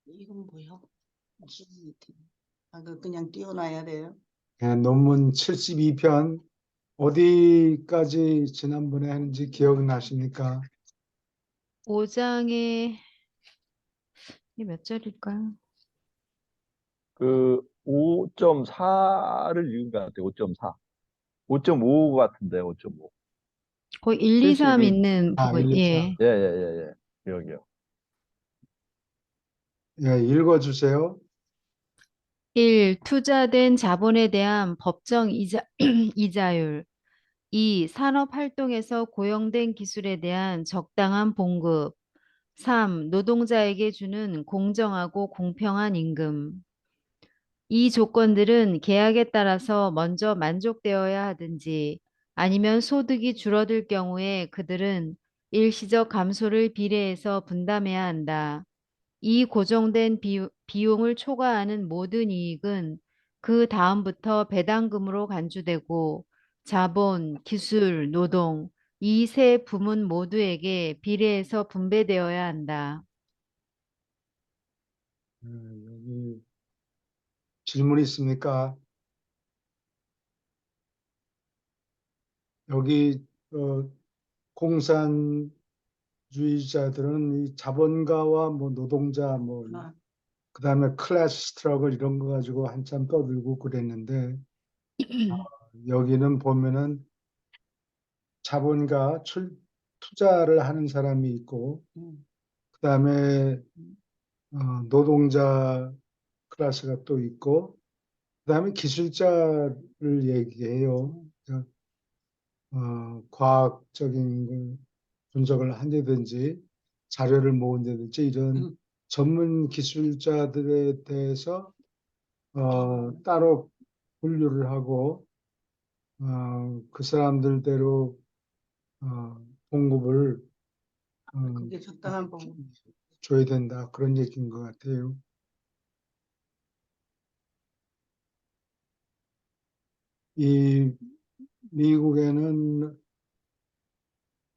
이건 뭐야? 무슨 밑에? 아, 그 그냥 띄워놔야 돼요. 예, 논문 72편 어디까지 지난번에 했는지 기억나십니까? 5장에 이게 몇 절일까요? 그 5.4를 읽은 것 같아요. 5.4. 5.5 같은데, 5.5. 거의 1, 2, 3 72. 있는 아, 부분. 1, 2, 3. 예. 예, 예, 예, 예. 여기요. 예, 읽어주세요. 1. 투자된 자본에 대한 법정 이자율. 2. 산업활동에서 고용된 기술에 대한 적당한 봉급. 3. 노동자에게 주는 공정하고 공평한 임금. 이 조건들은 계약에 따라서 먼저 만족되어야 하든지 아니면 소득이 줄어들 경우에 그들은 일시적 감소를 비례해서 분담해야 한다. 이 고정된 비용을 초과하는 모든 이익은 그 다음부터 배당금으로 간주되고 자본, 기술, 노동, 이 세 부문 모두에게 비례해서 분배되어야 한다. 여기 질문 있습니까? 여기 공산주의자들은 이 자본가와 뭐 노동자 뭐 아, 그다음에 클래스 스트러글 이런 거 가지고 한참 떠들고 그랬는데 여기는 보면은 자본가 투자를 하는 사람이 있고 그다음에 노동자 클래스가 또 있고 그다음에 기술자를 얘기해요. 과학적인 걸 분석을 한다든지 자료를 모은다든지 이런 음. 전문 기술자들에 대해서 따로 분류를 하고 그 사람들대로 봉급을 그게 적당한 거. 줘야 된다 그런 얘기인 것 같아요. 이 미국에는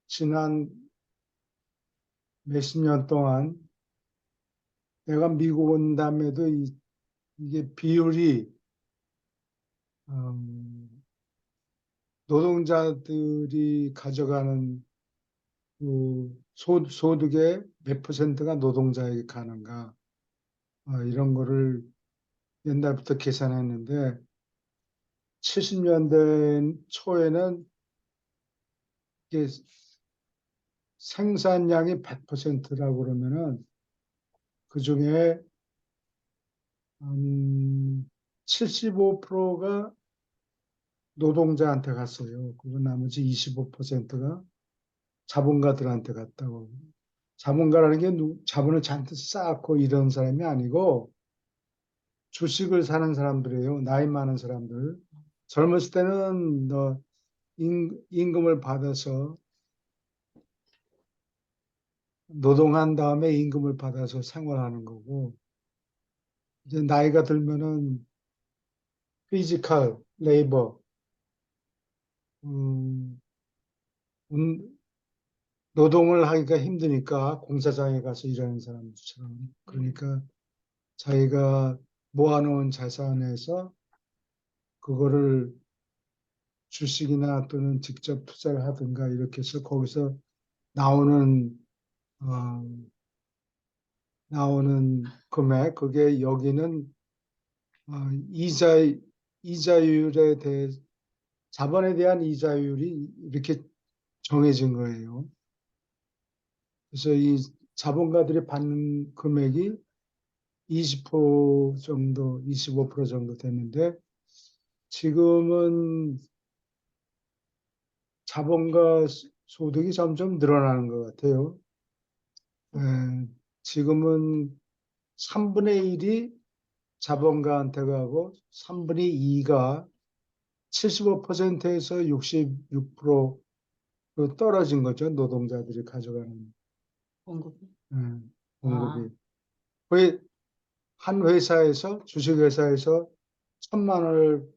지난 몇십 년 동안 내가 미국 온 다음에도 이게 비율이 노동자들이 가져가는 그 소득의 몇 퍼센트가 노동자에게 가는가 이런 거를 옛날부터 계산했는데 70년대 초에는 이게 생산량이 100%라고 그러면은 그중에 한 75%가 노동자한테 갔어요. 그리고 나머지 25%가 자본가들한테 갔다고. 자본가라는 게 자본을 잔뜩 쌓고 이런 사람이 아니고 주식을 사는 사람들이에요. 나이 많은 사람들. 젊었을 때는 임금을 받아서 노동한 다음에 임금을 받아서 생활하는 거고 이제 나이가 들면은 피지컬 레이버 음, 노동을 하기가 힘드니까 공사장에 가서 일하는 사람들처럼 그러니까 자기가 모아놓은 자산에서 그거를 주식이나 또는 직접 투자를 하든가 이렇게 해서 거기서 나오는 어, 나오는 금액 그게 여기는 어, 이자 이자율에 대해 자본에 대한 이자율이 이렇게 정해진 거예요. 그래서 이 자본가들이 받는 금액이 20% 정도, 25% 정도 됐는데 지금은 자본가 소득이 점점 늘어나는 것 같아요. 에, 지금은 3분의 1이 자본가한테 가고 3분의 2가 75%에서 66%로 떨어진 거죠. 노동자들이 가져가는 공급이. 에, 아, 공급이. 거의 한 회사에서 주식회사에서 1,000만 원을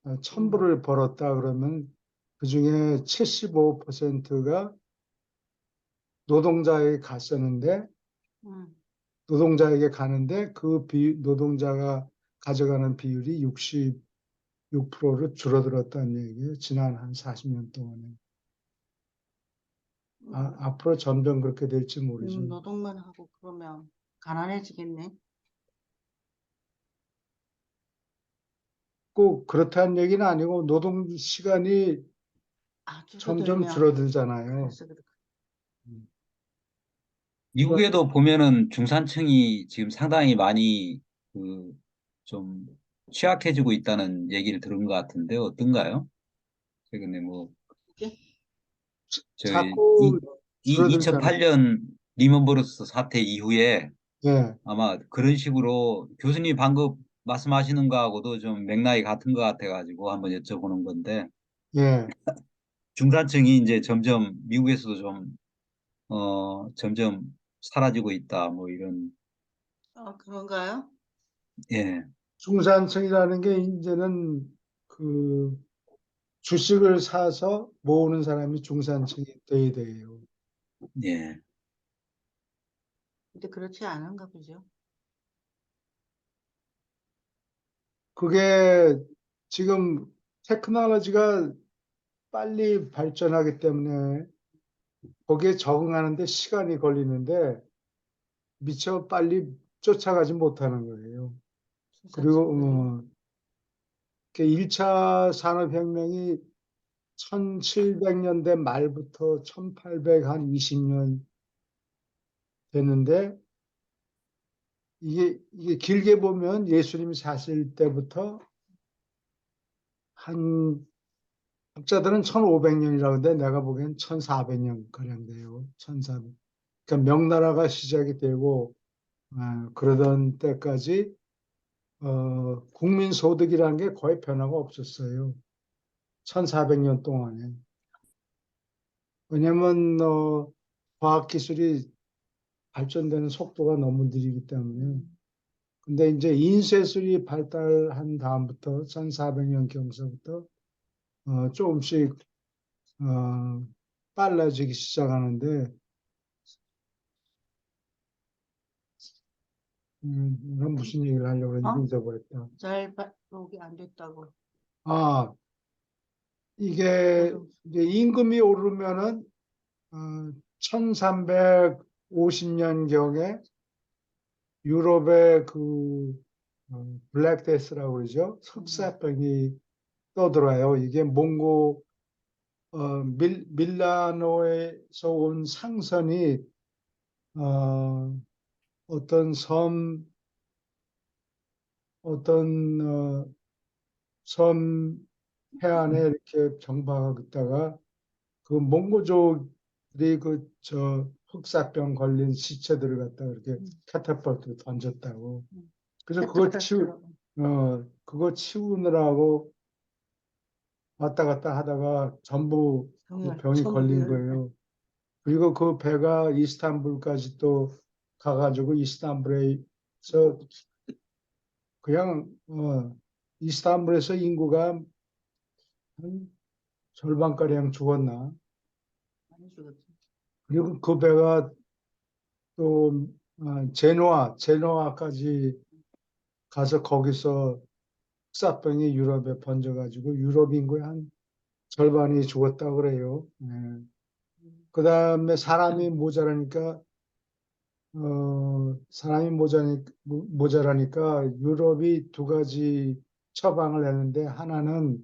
1,000불을 벌었다 그러면 그중에 75%가 노동자에게 갔었는데 음. 노동자에게 가는데 노동자가 가져가는 비율이 66%로 줄어들었다는 얘기예요. 지난 한 40년 동안에. 앞으로 점점 그렇게 될지 모르지. 노동만 하고 그러면 가난해지겠네. 꼭 그렇다는 얘기는 아니고 노동 시간이 점점 줄어들면 줄어들잖아요. 그래서 그렇구나. 미국에도 보면은 중산층이 지금 상당히 많이 그 좀 취약해지고 있다는 얘기를 들은 것 같은데 어떤가요? 최근에 뭐 이게? 저희 자꾸 줄어들잖아요. 2008년 리먼브러스 사태 이후에 예, 아마 그런 식으로 교수님 방금 말씀하시는 거하고도 좀 맥락이 같은 것 같아가지고 한번 여쭤보는 건데 예. 중산층이 이제 점점 미국에서도 좀 점점 사라지고 있다 뭐 이런 그런가요? 예. 중산층이라는 게 이제는 그 주식을 사서 모으는 사람이 중산층이 돼야 돼요. 예. 근데 그렇지 않은가 보죠. 그게 지금 테크놀로지가 빨리 발전하기 때문에 거기에 적응하는데 시간이 걸리는데 미처 빨리 쫓아가지 못하는 거예요. 그리고 중산층들이. 1차 산업혁명이 1700년대 말부터 1820년 됐는데 이게 길게 보면 예수님이 사실 때부터 한 학자들은 1500년이라고 하는데 내가 보기엔 1400년 가량 돼요. 1400. 그러니까 명나라가 시작이 되고 그러던 때까지 국민 소득이라는 게 거의 변화가 없었어요. 1400년 동안에. 왜냐면 과학 기술이 발전되는 속도가 너무 느리기 때문에. 근데 이제 인쇄술이 발달한 다음부터 1400년 경서부터 조금씩 빨라지기 시작하는데 이건 무슨 얘기를 하려고 했는지 잊어버렸다. 잘 여기 안 됐다고. 아, 이게 이제 임금이 오르면은 1350년경에 유럽의 블랙데스라고 그러죠. 흑사병이 떠들어요. 이게 몽고 밀라노에서 온 상선이 어떤 섬 해안에 이렇게 정박하고 있다가 그 몽고족들이 저 흑사병 걸린 시체들을 갖다가 이렇게 카타팔트로 던졌다고. 그래서 그거 치우느라고 왔다 갔다 하다가 전부 그 병이 걸린 거예요. 그리고 그 배가 이스탄불까지 또 가가지고 이스탄불에서 그냥 이스탄불에서 인구가 한 절반가량 죽었나. 많이 죽었지. 그리고 그 배가 또 제노아까지 가서 거기서 흑사병이 유럽에 번져가지고 유럽 인구의 한 절반이 죽었다고 그래요. 그 다음에 사람이 모자라니까 유럽이 두 가지 처방을 했는데 하나는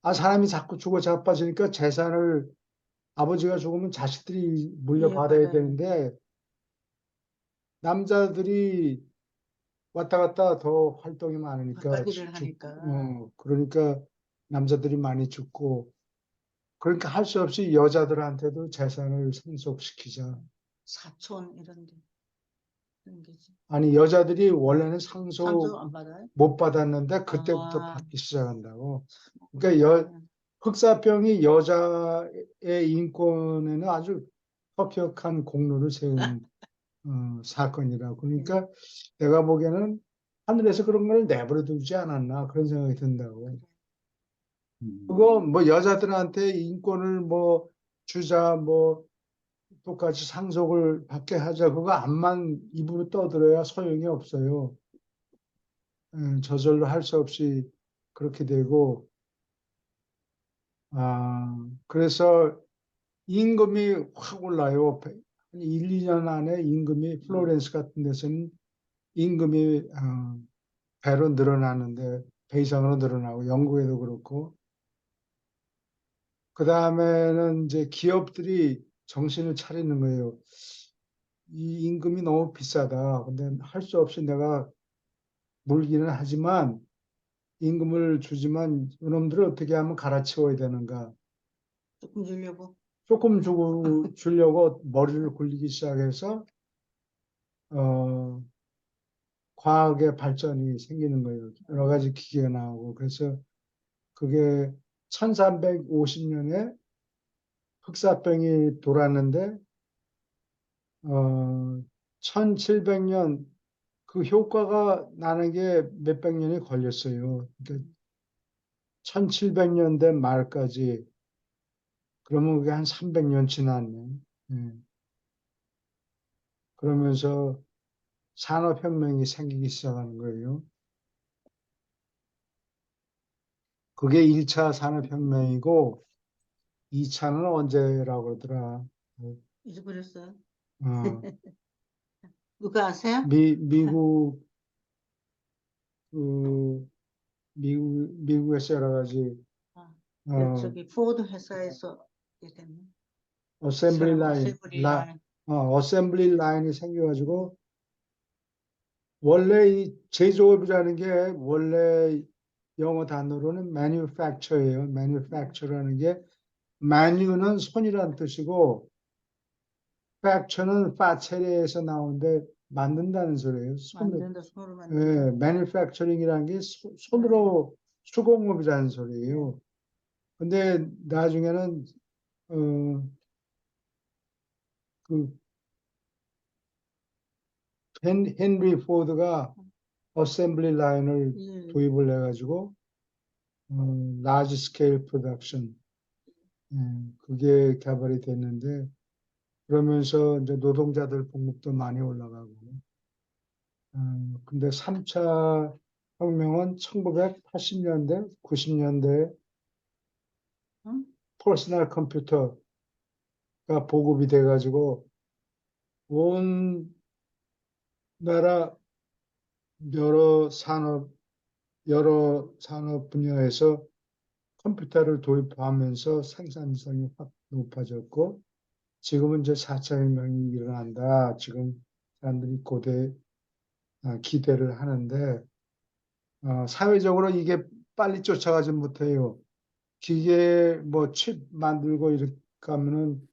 사람이 자꾸 죽어 자빠지니까 재산을 아버지가 죽으면 자식들이 물려받아야 되는데 남자들이 왔다 갔다 더 활동이 많으니까 바가지를 하니까. 그러니까 남자들이 많이 죽고 그러니까 할 수 없이 여자들한테도 재산을 상속시키자. 사촌 이런 데 그런 게지. 아니 여자들이 원래는 상속 상속 안 받아요? 못 받았는데 그때부터 받기 시작한다고. 뭐 그러니까 흑사병이 여자의 인권에는 아주 혁혁한 공로를 세운 사건이라고. 그러니까 내가 보기에는 하늘에서 그런 걸 내버려 두지 않았나 그런 생각이 든다고. 그거 뭐 여자들한테 인권을 뭐 주자 뭐 똑같이 상속을 받게 하자. 그거 앞만 입으로 떠들어야 소용이 없어요. 저절로 할 수 없이 그렇게 되고, 그래서 임금이 확 올라요. 한 1, 2년 안에 임금이 플로렌스 같은 데서는 임금이 배로 늘어나는데 배 이상으로 늘어나고 영국에도 그렇고 그 다음에는 이제 기업들이 정신을 차리는 거예요. 이 임금이 너무 비싸다. 근데 할 수 없이 내가 물기는 하지만 임금을 주지만 이놈들을 어떻게 하면 갈아치워야 되는가. 조금 주려고. 조금 주고 주려고 머리를 굴리기 시작해서 과학의 발전이 생기는 거예요. 여러 가지 기계가 나오고 그래서 그게 1350년에 흑사병이 돌았는데 1700년 그 효과가 나는 게 몇백 년이 걸렸어요. 그러니까 1700년대 말까지 그러면 그게 한 300년 지났네. 예. 그러면서 산업혁명이 생기기 시작하는 거예요. 그게 1차 산업혁명이고 2차는 언제라고 그러더라. 잊어버렸어요. 어, 누가 아세요? 미국 그 미국에서 여러 가지 아, 어, 저기 포드 회사에서 이렇게 됐네. 어셈블리 라인, 어셈블리 라인. 어셈블리 라인이 생겨가지고 원래 이 제조업이라는 게 원래 영어 단어로는 manufacture예요. manufacture라는 게 manu는 손이란 뜻이고 facture는 face레에서 나오는데 만든다는 소리예요. 손으로. 만든다, 손으로 만든다. 예, manufacturing이라는 게 손으로 수공업이라는 소리예요. 근데 나중에는 그 헨리 포드가 어셈블리 라인을 도입을 해가지고 large scale production 그게 개발이 됐는데 그러면서 이제 노동자들 봉급도 많이 올라가고 근데 3차 혁명은 1980년대, 90년대 응? 퍼스널 컴퓨터가 보급이 돼가지고 온 나라 여러 산업 분야에서 컴퓨터를 도입하면서 생산성이 확 높아졌고 지금은 이제 4차 혁명이 일어난다. 지금 사람들이 기대를 하는데 사회적으로 이게 빨리 쫓아가지 못해요. 기계 뭐 칩 만들고 이렇게 하면은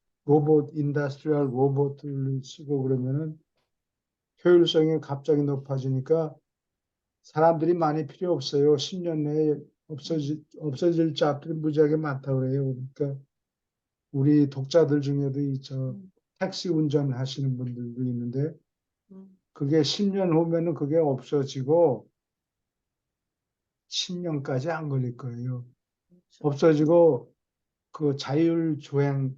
인더스트리얼 로봇을 쓰고 그러면은 효율성이 갑자기 높아지니까 사람들이 많이 필요 없어요. 10년 내에 없어질 잡들이 무지하게 많다고 그래요. 그러니까 우리 독자들 중에도 저 택시 운전하시는 분들도 있는데 그게 10년 후면은 그게 없어지고 10년까지 안 걸릴 거예요. 없어지고 그 자율주행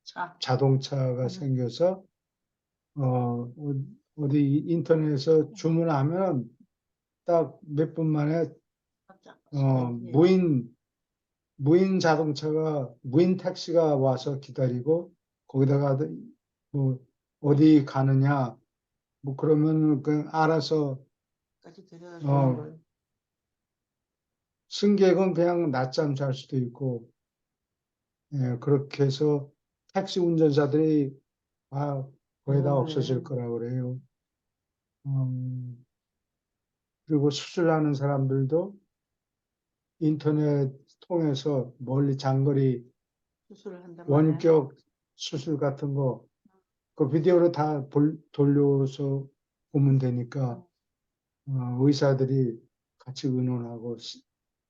자, 자동차가 생겨서 어디 인터넷에서 주문하면 딱 몇 분 만에 무인 자동차가 무인 택시가 와서 기다리고 거기다가 뭐 어디 가느냐 뭐 그러면 그 알아서 까지 데려가서 승객은 그냥 낮잠 잘 수도 있고 그렇게 해서 택시 운전사들이 거의 다 없어질 거라고 그래요. 그리고 수술하는 사람들도 인터넷 통해서 멀리 장거리 수술을 한단 말이야. 원격 수술 같은 거 그 비디오로 다 돌려서 보면 되니까 의사들이 같이 의논하고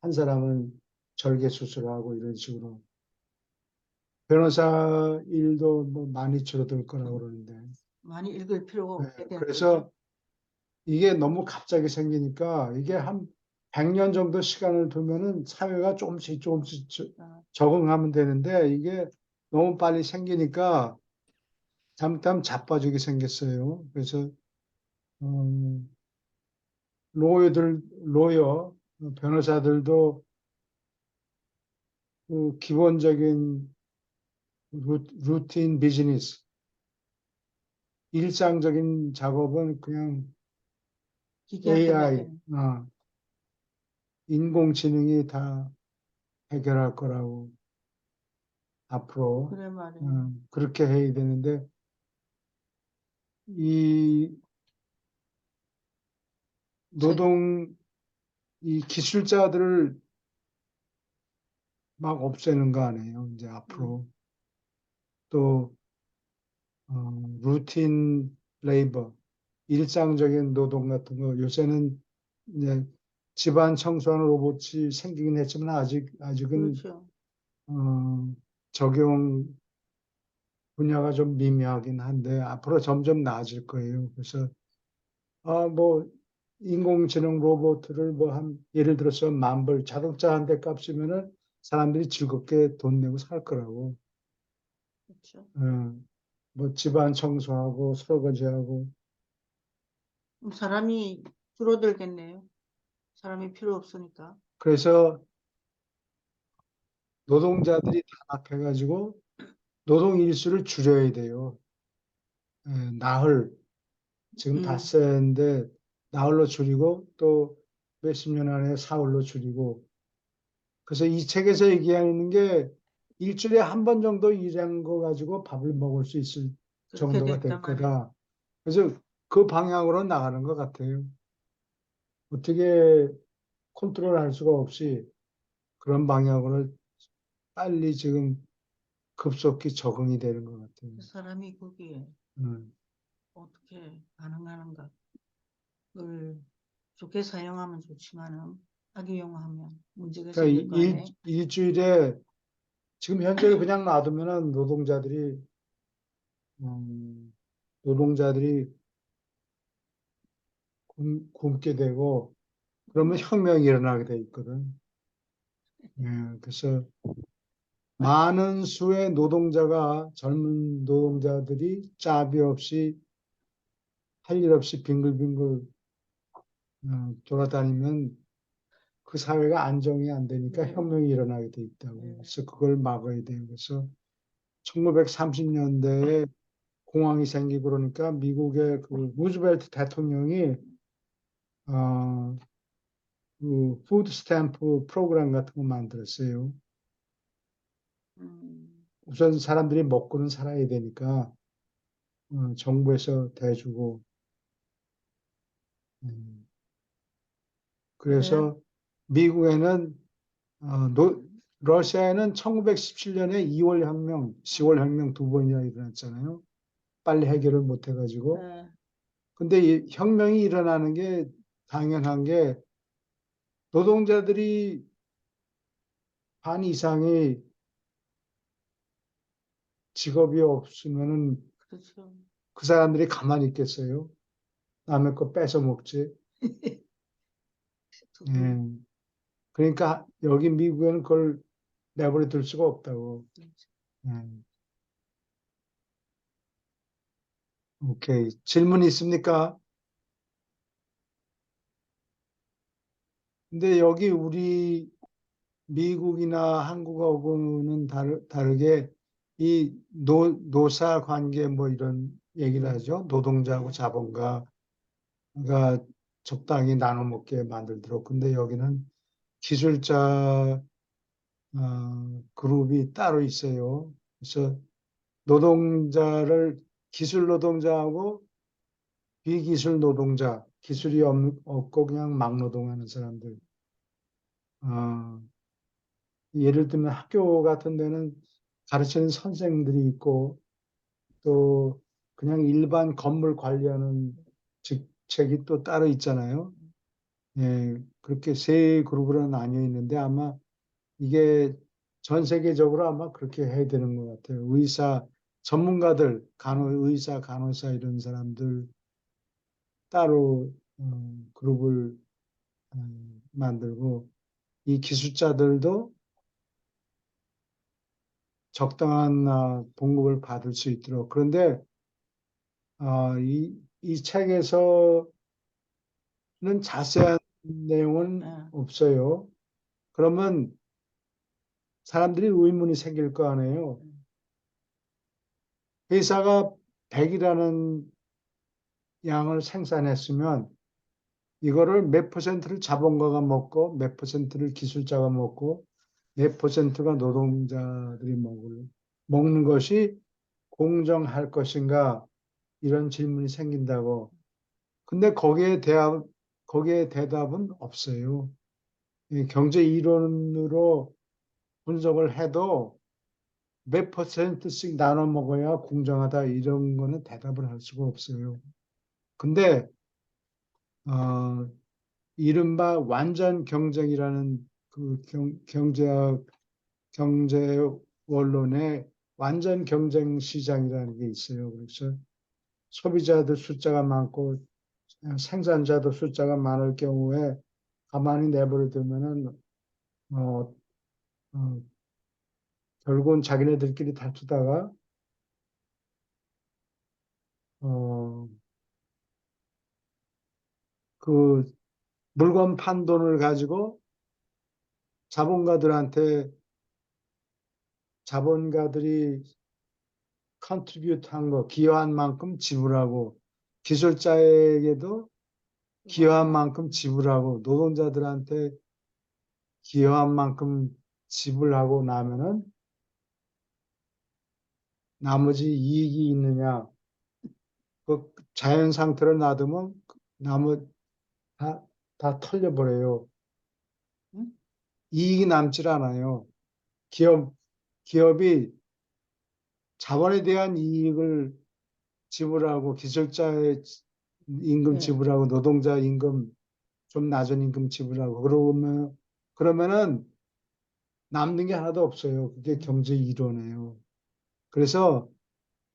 한 사람은 절개 수술하고 이런 식으로 변호사 일도 뭐 많이 줄어들 거라고 그러는데 많이 읽을 필요가 없게 된 그래서 이게 너무 갑자기 생기니까 이게 한 100년 정도 시간을 두면은 사회가 조금씩 적응하면 되는데 이게 너무 빨리 생기니까 잘못하면 자빠지게 생겼어요. 그래서 어, 로여, 변호사들도 그 기본적인 루틴 비즈니스, 일상적인 작업은 그냥 기계한테 AI, 맡기는. 인공지능이 다 해결할 거라고 앞으로 그래 말이에요. 그렇게 해야 되는데 이 노동 이 기술자들을 막 없애는 거 아니에요. 이제 앞으로 또 루틴 레이버, 일상적인 노동 같은 거 요새는 이제 집안 청소하는 로봇이 생기긴 했지만 아직은 그렇죠. 어, 적용 분야가 좀 미미하긴 한데 앞으로 점점 나아질 거예요. 그래서 뭐 인공지능 로봇을 뭐 한 예를 들어서 10,000불 자동차 한 대 값이면은 사람들이 즐겁게 돈 내고 살 거라고. 그렇죠. 뭐 집안 청소하고 설거지하고 그럼 사람이 줄어들겠네요. 사람이 필요 없으니까. 그래서 노동자들이 단합해가지고 노동 일수를 줄여야 돼요. 나흘 지금 음, 5세인데 나흘로 줄이고 또 몇십 년 안에 사흘로 줄이고 그래서 이 책에서 얘기하는 게 일주일에 한 번 정도 일한 거 가지고 밥을 먹을 수 있을 그렇게 정도가 됐단 될 말이에요. 거다. 그래서 그 방향으로 나가는 것 같아요. 어떻게 컨트롤할 수가 없이 그런 방향으로 빨리 지금 급속히 적응이 되는 것 같아요. 사람이 거기에 음. 어떻게 반응하는가. 그걸 좋게 사용하면 좋지만은 악용하면 문제가 그러니까 생길 거 아니에요. 일주일에 지금 현재를 그냥 놔두면은 음, 노동자들이 굶게 되고 그러면 혁명이 일어나게 돼 있거든. 예, 그래서 많은 수의 젊은 노동자들이 짭이 없이 할 일 없이 빙글빙글 돌아다니면 그 사회가 안정이 안 되니까 네. 혁명이 일어나게 돼 있다고. 네. 그래서 그걸 막아야 돼요. 그래서 1930년대에 공항이 생기고 그러니까 미국의 그 루즈벨트 대통령이 어, 그 푸드 스탬프 프로그램 같은 거 만들었어요. 우선 사람들이 먹고는 살아야 되니까 정부에서 대주고 음, 그래요? 그래서 미국에는 어, 노, 러시아에는 1917년에 2월 혁명, 10월 혁명 두 번이나 일어났잖아요. 빨리 해결을 못 해가지고. 네. 근데 이 혁명이 일어나는 게 당연한 게 노동자들이 반 이상이 직업이 없으면은 그렇죠. 그 사람들이 가만히 있겠어요? 남의 거 뺏어 먹지. 예. 그러니까 여기 미국에는 그걸 내버려 둘 수가 없다고. 예. 오케이. 질문 있습니까? 근데 여기 우리 미국이나 한국하고는 다르게 이 노사 관계 뭐 이런 얘기를 하죠. 노동자하고 자본가가 적당히 나눠 먹게 만들도록. 근데 여기는 기술자 그룹이 따로 있어요. 그래서 노동자를 기술 노동자하고 비기술 노동자, 기술이 없고 그냥 막 노동하는 사람들. 어, 예를 들면 학교 같은 데는 가르치는 선생들이 있고 또 그냥 일반 건물 관리하는 직책이 또 따로 있잖아요. 예, 그렇게 세 그룹으로 나뉘어 있는데 아마 이게 전 세계적으로 아마 그렇게 해야 되는 것 같아요. 전문가들, 의사, 간호사 이런 사람들 따로 그룹을 만들고 이 기술자들도 적당한 봉급을 받을 수 있도록. 그런데 이 책에서는 자세한 내용은 아, 없어요. 그러면 사람들이 의문이 생길 거 아니에요. 회사가 100이라는 양을 생산했으면 이거를 몇 퍼센트를 자본가가 먹고 몇 퍼센트를 기술자가 먹고 몇 퍼센트가 노동자들이 먹는 것이 공정할 것인가 이런 질문이 생긴다고. 근데 거기에 대답은 없어요. 이 경제 이론으로 분석을 해도 몇 퍼센트씩 나눠 먹어야 공정하다 이런 거는 대답을 할 수가 없어요. 근데 어, 이른바 완전 경쟁이라는 그 경제 원론에 완전 경쟁 시장이라는 게 있어요. 그래서 소비자들 숫자가 많고 생산자도 숫자가 많을 경우에 가만히 내버려 두면은 어, 어, 결국은 자기네들끼리 다투다가 어, 그 물건 판 돈을 가지고 자본가들한테 자본가들이 컨트리뷰트 한 거, 기여한 만큼 지불하고 기술자에게도 기여한 만큼 지불하고 노동자들한테 기여한 만큼 지불하고 나면은 나머지 이익이 있느냐? 그 자연 상태로 놔두면 다, 다 털려버려요. 응? 이익이 남질 않아요. 기업이 자본에 대한 이익을 지불하고 기술자의 임금 네. 지불하고 노동자 임금 좀 낮은 임금 지불하고 그러면은 남는 게 하나도 없어요. 그게 경제 이론이에요. 그래서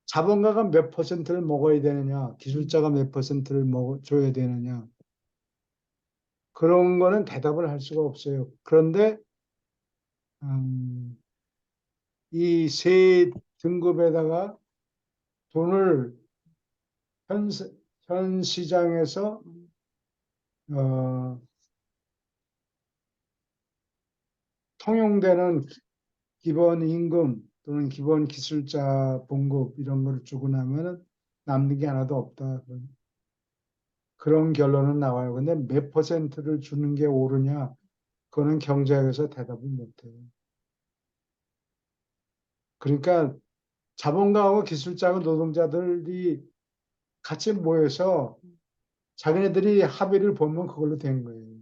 자본가가 몇 퍼센트를 먹어야 되느냐, 기술자가 몇 퍼센트를 줘야 되느냐, 그런 거는 대답을 할 수가 없어요. 그런데 이 세 등급에다가 돈을 현, 현 시장에서 어, 통용되는 기본 임금 또는 기본 기술자 봉급 이런 걸 주고 나면은 남는 게 하나도 없다. 그런 결론은 나와요. 근데 몇 퍼센트를 주는 게 옳으냐? 그거는 경제학에서 대답을 못해요. 그러니까 자본가하고 기술자하고 노동자들이 같이 모여서 자기네들이 합의를 보면 그걸로 된 거예요.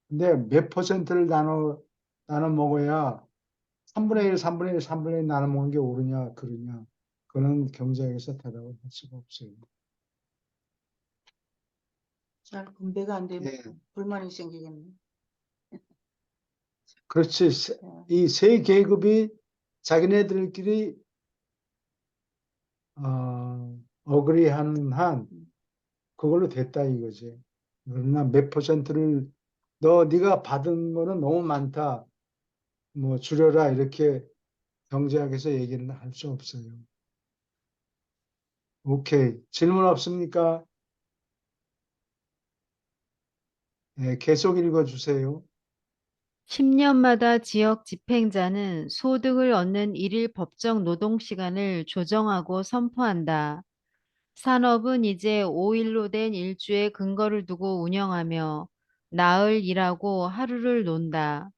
근데 몇 퍼센트를 나눠 먹어야 3분의 1, 3분의 1, 3분의 1 나눠 먹는 게 옳으냐, 그러냐. 그거는 경제학에서 대답을 할 수가 없어요. 잘 분배가 안 되면 예. 불만이 생기겠네. 그렇지. 이 세 계급이 자기네들끼리 어그리하는 한 그걸로 됐다 이거지. 그러나 몇 퍼센트를 네가 받은 거는 너무 많다. 뭐 줄여라 이렇게 경제학에서 얘기는 할 수 없어요. 오케이. 질문 없습니까? 네, 계속 읽어주세요. 10년마다 지역 집행자는 소득을 얻는 일일 법정 노동 시간을 조정하고 선포한다. 산업은 이제 5일로 된 일주에 근거를 두고 운영하며 나흘 일하고 하루를 논다.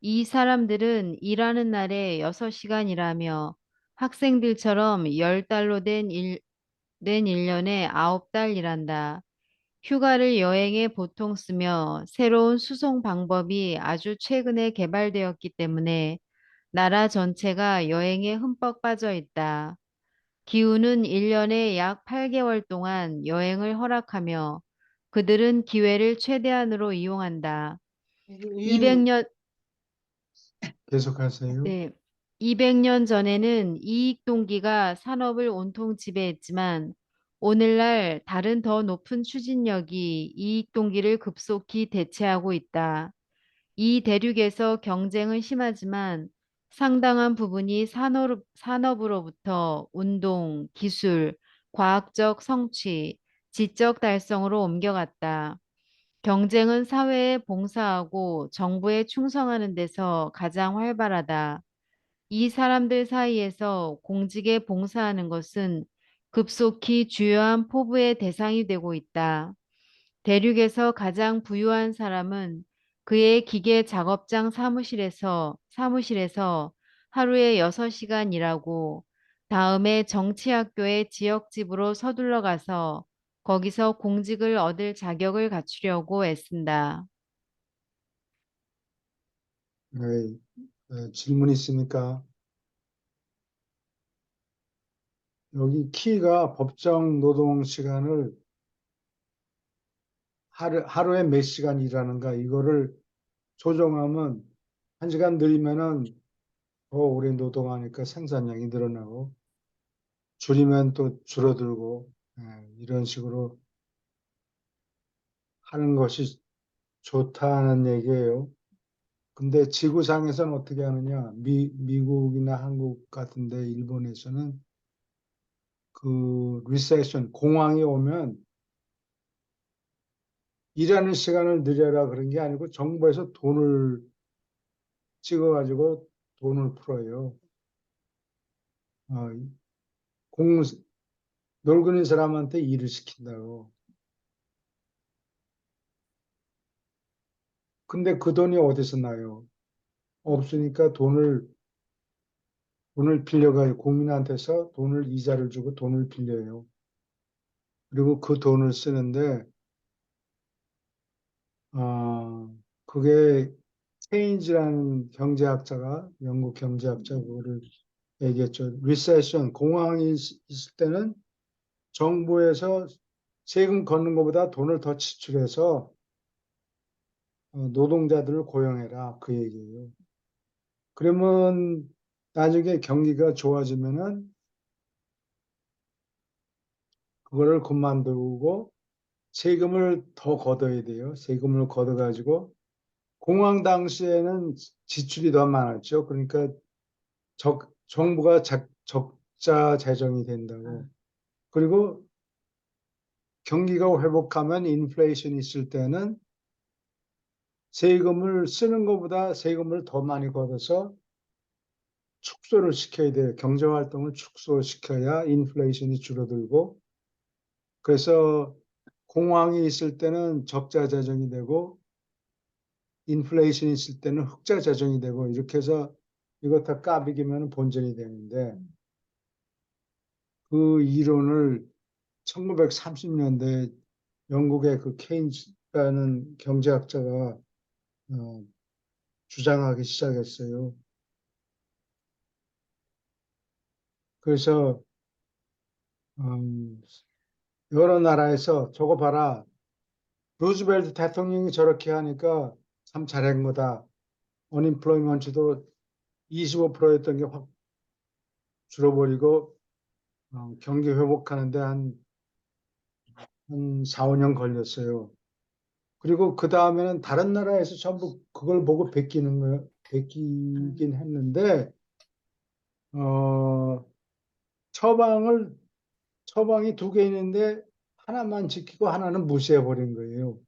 이 사람들은 일하는 날에 6시간 일하며 학생들처럼 10달로 된 1년에 9달 일한다. 휴가를 여행에 보통 쓰며 새로운 수송 방법이 아주 최근에 개발되었기 때문에 나라 전체가 여행에 흠뻑 빠져 있다. 기후는 1년에 약 8개월 동안 여행을 허락하며 그들은 기회를 최대한으로 이용한다. 유행 200년, 계속하세요. 네, 200년 전에는 이익 동기가 산업을 온통 지배했지만 오늘날 다른 더 높은 추진력이 이익 동기를 급속히 대체하고 있다. 이 대륙에서 경쟁은 심하지만 상당한 부분이 산업으로부터 운동, 기술, 과학적 성취, 지적 달성으로 옮겨갔다. 경쟁은 사회에 봉사하고 정부에 충성하는 데서 가장 활발하다. 이 사람들 사이에서 공직에 봉사하는 것은 급속히 주요한 포부의 대상이 되고 있다. 대륙에서 가장 부유한 사람은 그의 기계 작업장 사무실에서 하루에 6시간 일하고 다음에 정치학교의 지역집으로 서둘러 가서 거기서 공직을 얻을 자격을 갖추려고 애쓴다. 네, 질문 있습니까? 여기 키가 법정 노동 시간을 하루에 몇 시간 일하는가 이거를 조정하면 1시간 늘리면은 더 오래 노동하니까 생산량이 늘어나고 줄이면 또 줄어들고 이런 식으로 하는 것이 좋다는 얘기예요. 근데 지구상에서는 어떻게 하느냐? 미국이나 한국 같은데 일본에서는 그 리세션 공황이 오면 일하는 시간을 늘려라 그런 게 아니고 정부에서 돈을 찍어가지고 돈을 풀어요. 어, 공 늙은 사람한테 일을 시킨다고. 근데 그 돈이 어디서 나요? 없으니까 돈을 빌려가요. 국민한테서 돈을 이자를 주고 돈을 빌려요. 그리고 그 돈을 쓰는데 그게 케인즈라는 경제학자가 영국 경제학자 그거를 얘기했죠. 리세션 공황이 있을 때는 정부에서 세금 걷는 것보다 돈을 더 지출해서 노동자들을 고용해라 그 얘기예요. 그러면 나중에 경기가 좋아지면은 그거를 그만두고 세금을 더 걷어야 돼요. 세금을 걷어가지고 공황 당시에는 지출이 더 많았죠. 그러니까 정부가 적자 재정이 된다고. 그리고 경기가 회복하면 인플레이션이 있을 때는 세금을 쓰는 것보다 세금을 더 많이 걷어서 축소를 시켜야 돼요. 경제 활동을 축소시켜야 인플레이션이 줄어들고 그래서 공황이 있을 때는 적자 재정이 되고 인플레이션이 있을 때는 흑자 재정이 되고 이렇게 해서 이거 다 까비기면 본전이 되는데 그 이론을 1930년대 영국의 그 케인즈라는 경제학자가 주장하기 시작했어요. 그래서 여러 나라에서 저거 봐라. 루즈벨트 대통령이 저렇게 하니까 참 잘한 거다. 언임플로이먼트도 25%였던 게 확 줄어버리고 경기 회복하는데 한 4, 5년 걸렸어요. 그리고 그 다음에는 다른 나라에서 전부 그걸 보고 베끼긴 했는데 어, 처방이 2개 있는데 하나만 지키고 하나는 무시해 버린 거예요.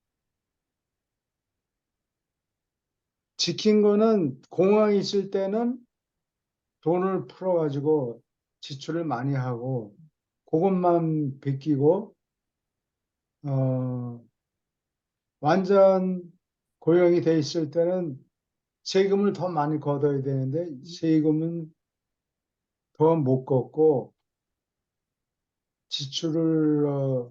지킨 거는 공황이 있을 때는 돈을 풀어가지고 지출을 많이 하고 그것만 베끼고 어, 완전 고용이 돼 있을 때는 세금을 더 많이 걷어야 되는데 세금은 더 못 걷고 지출을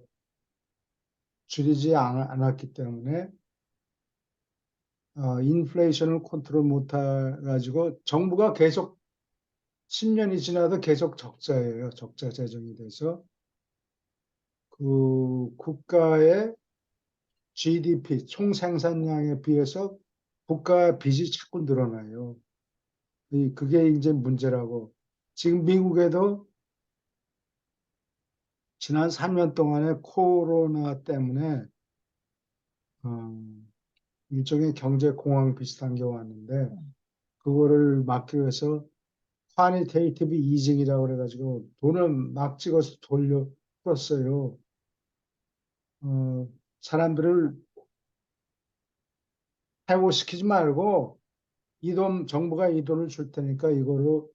줄이지 않았기 때문에 인플레이션을 컨트롤 못 해가지고 정부가 계속 10년이 지나도 계속 적자예요. 적자 재정이 돼서 그 국가의 GDP 총 생산량에 비해서 국가 빚이 자꾸 늘어나요. 그게 이제 문제라고. 지금 미국에도 지난 3년 동안에 코로나 때문에 일종의 경제 공황 비슷한 게 왔는데 그거를 막기 위해서 ኳ니테이티브 이징이라고 그래가지고 돈을 막 찍어서 돌려 풀었어요. 사람들을 해고시키지 말고 정부가 이 돈을 줄 테니까 이걸로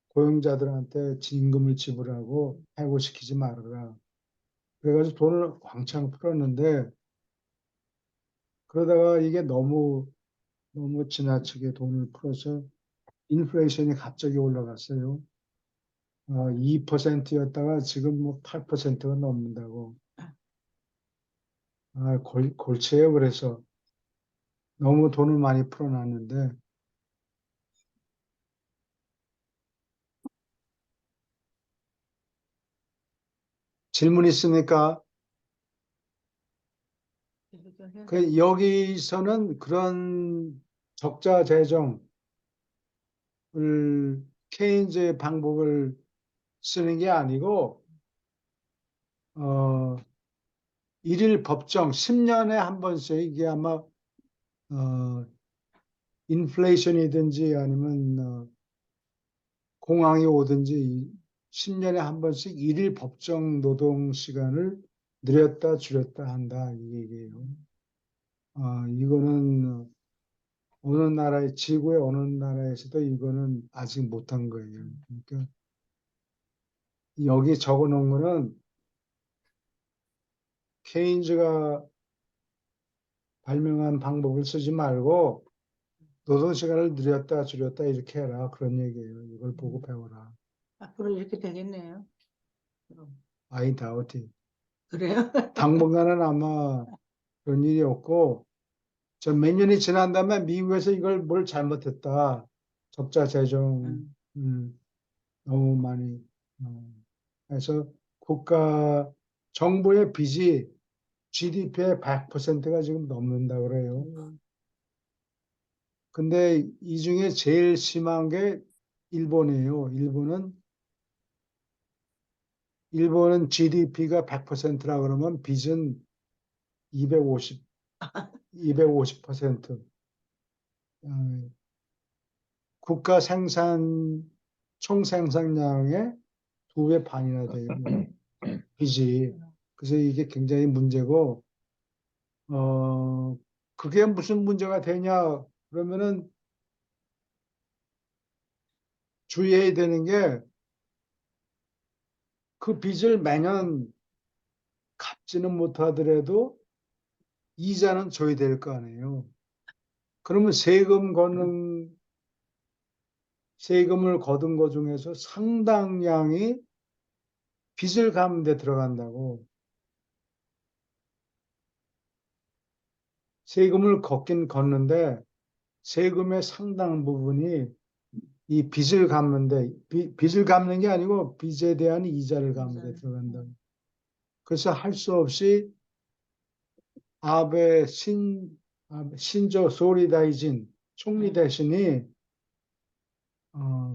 고용자들한테 진금을 지불하고 해고시키지 말아라. 그래가지고 돈을 왕창 풀었는데 그러다가 이게 너무 지나치게 돈을 풀어서 인플레이션이 갑자기 올라갔어요. 2%였다가 지금 뭐 8%가 넘는다고. 골치예요. 그래서 너무 돈을 많이 풀어놨는데 질문 있습니까? 여기서는 그런 적자 재정을 케인즈의 방법을 쓰는 게 아니고 일일 법정 10년에 한 번씩 이게 아마 인플레이션이든지 아니면 공황이 오든지 10년에 한 번씩 일일 법정 노동 시간을 늘렸다 줄였다 한다 이 얘기예요. 이거는 지구의 어느 나라에서도 이거는 아직 못한 거예요. 그러니까 여기 적어 놓은 거는 케인즈가 발명한 방법을 쓰지 말고 노동 시간을 늘렸다 줄였다 이렇게 해라 그런 얘기예요. 이걸 보고 배워라. 앞으로 이렇게 되겠네요. 그럼. I doubt it. 그래요? 당분간은 아마 그런 일이 없고 저 몇 년이 지난 다음에 미국에서 이걸 뭘 잘못했다. 적자 재정 너무 많이 해서 정부의 빚이 GDP의 100%가 지금 넘는다 그래요. 근데 이 중에 제일 심한 게 일본이에요. 일본은 GDP가 100%라 그러면 빚은 250%. 국가 총 생산량의 2배 반이나 돼요. 빚이. 그래서 이게 굉장히 문제고, 그게 무슨 문제가 되냐? 그러면은 주의해야 되는 게 그 빚을 매년 갚지는 못하더라도 이자는 줘야 될 거 아니에요. 그러면 세금을 거둔 것 중에서 상당량이 빚을 갚는 데 들어간다고. 세금을 걷긴 걷는데 세금의 상당 부분이 이 빚을 갚는데 빚을 갚는 게 아니고 빚에 대한 이자를 갚는 데 들어간다. 그래서 할 수 없이 아베 신조 소리다이진 총리 대신이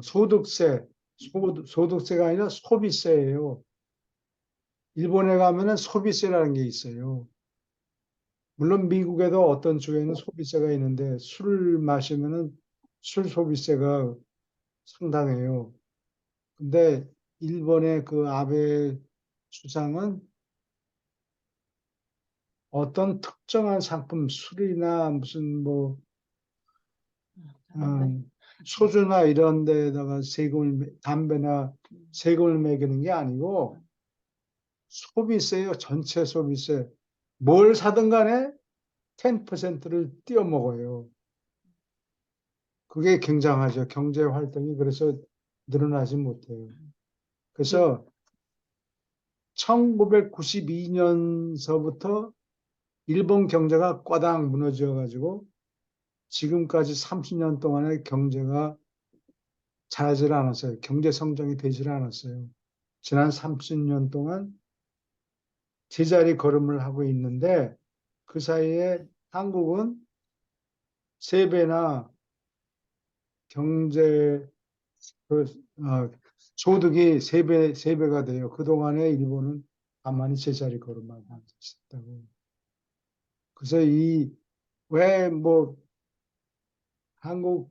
소득세가 아니라 소비세예요. 일본에 가면은 소비세라는 게 있어요. 물론 미국에도 어떤 주에는 소비세가 있는데 술을 마시면은 술 소비세가 상당해요. 근데 일본의 그 아베 수상은 어떤 특정한 상품, 술이나 무슨 뭐 소주나 이런 데다가 담배나 세금을 매기는 게 아니고 소비세요. 전체 소비세. 뭘 사든 간에 10%를 띄워 먹어요. 그게 굉장하죠. 경제 활동이 그래서 늘어나지 못해요. 그래서 1992년서부터 일본 경제가 꽈당 무너져 가지고 지금까지 30년 동안의 경제가 잘하지 않았어요. 경제 성장이 되질 않았어요. 지난 30년 동안 제자리 걸음을 하고 있는데 그 사이에 한국은 3배나 경제 소득이 세 배가 돼요. 그동안에 일본은 가만히 제자리 걸음만 하고 있었다고. 그래서 왜 뭐 한국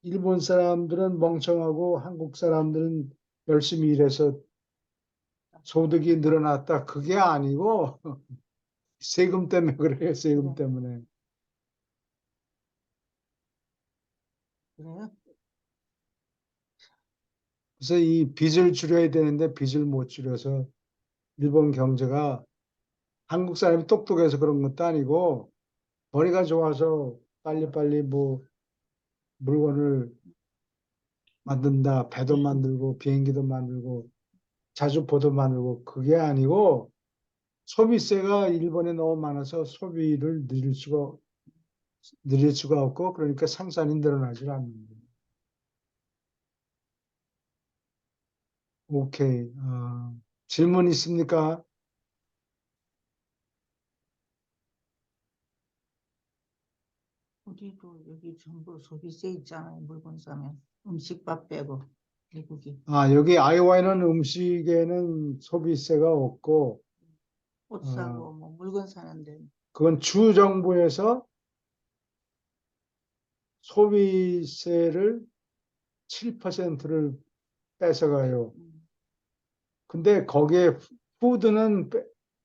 일본 사람들은 멍청하고 한국 사람들은 열심히 일해서 소득이 늘어났다. 그게 아니고 세금 때문에 그래요. 세금 그래. 때문에. 그래요? 그래서 이 빚을 줄여야 되는데 빚을 못 줄여서 일본 경제가 한국 사람이 똑똑해서 그런 것도 아니고 머리가 좋아서 빨리빨리 뭐 물건을 만든다. 배도 네. 만들고 비행기도 만들고 자주포도 만들고 그게 아니고 소비세가 일본에 너무 많아서 소비를 늘릴 수가 없고 그러니까 생산이 늘어나질 않는 거예요. 오케이. 질문 있습니까? 우리도 여기 전부 소비세 있잖아요. 물건 사면 음식밥 빼고 미국이 여기 아이오와는 음식에는 소비세가 없고 옷 어, 사고 뭐 물건 사는데 그건 주 정부에서 소비세를 7%를 뺏어가요. 음, 근데 거기에 푸드는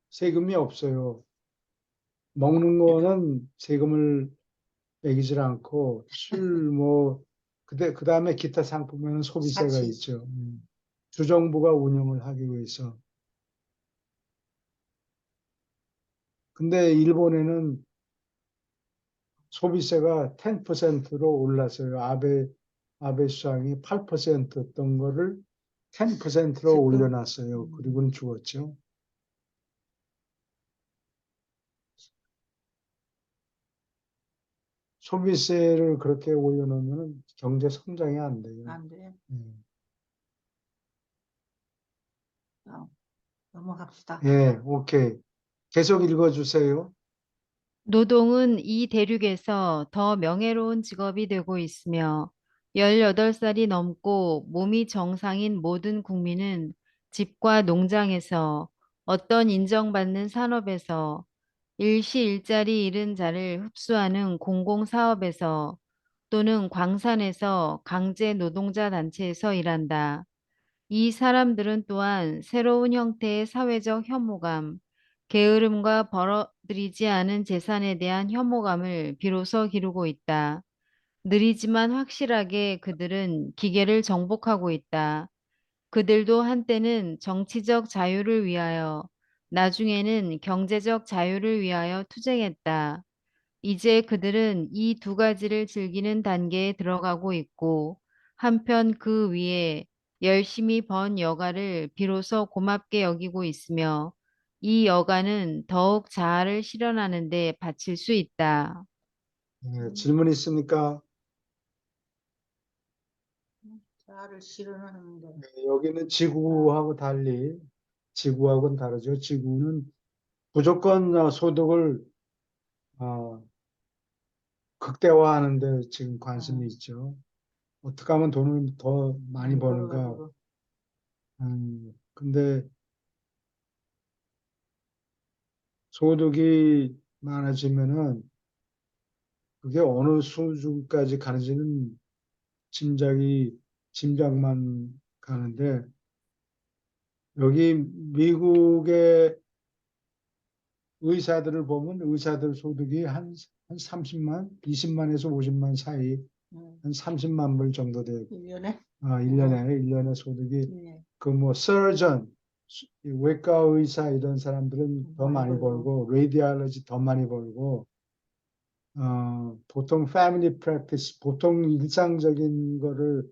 세금이 없어요. 먹는 거는 세금을 매기질 않고 그다음에 기타 상품에는 소비세가 사치 있죠. 주정부가 운영을 하기 위해서. 근데 일본에는 소비세가 10%로 올랐어요. 아베 수상이 8%였던 거를 10%로 지금 올려놨어요. 그리고는 죽었죠. 소비세를 그렇게 올려놓으면 경제 성장이 안 돼요. 안 돼. 음. 넘어갑시다. 예, 오케이. 계속 읽어주세요. 노동은 이 대륙에서 더 명예로운 직업이 되고 있으며 18살이 넘고 몸이 정상인 모든 국민은 집과 농장에서 어떤 인정받는 산업에서 일시일자리 잃은 자를 흡수하는 공공사업에서 또는 광산에서 강제 노동자 단체에서 일한다. 이 사람들은 또한 새로운 형태의 사회적 혐오감, 게으름과 벌어들이지 않은 재산에 대한 혐오감을 비로소 기르고 있다. 느리지만 확실하게 그들은 기계를 정복하고 있다. 그들도 한때는 정치적 자유를 위하여, 나중에는 경제적 자유를 위하여 투쟁했다. 이제 그들은 이 두 가지를 즐기는 단계에 들어가고 있고, 한편 그 위에 열심히 번 여가를 비로소 고맙게 여기고 있으며, 이 여가는 더욱 자아를 실현하는 데 바칠 수 있다. 예, 질문 있습니까? 자아를 실현하는데 여기는 지구하고는 다르죠. 지구는 무조건 소득을 어, 극대화하는 데 지금 관심이 있죠. 어떻게 하면 돈을 더 많이 많이 버는가. 벌어가지고 근데 소득이 많아지면은 그게 어느 수준까지 가는지는 짐작만 가는데 여기 미국의 의사들을 보면 의사들 소득이 한 30만, 20만에서 50만 사이 한 30만 불 정도 돼요. 1년에 1년에 소득이 네. 그 뭐 서전, 외과 의사 이런 사람들은 더 많이 많이 벌고. 벌고 레디알러지 더 많이 벌고 보통 패밀리 프랙티스 보통 일상적인 거를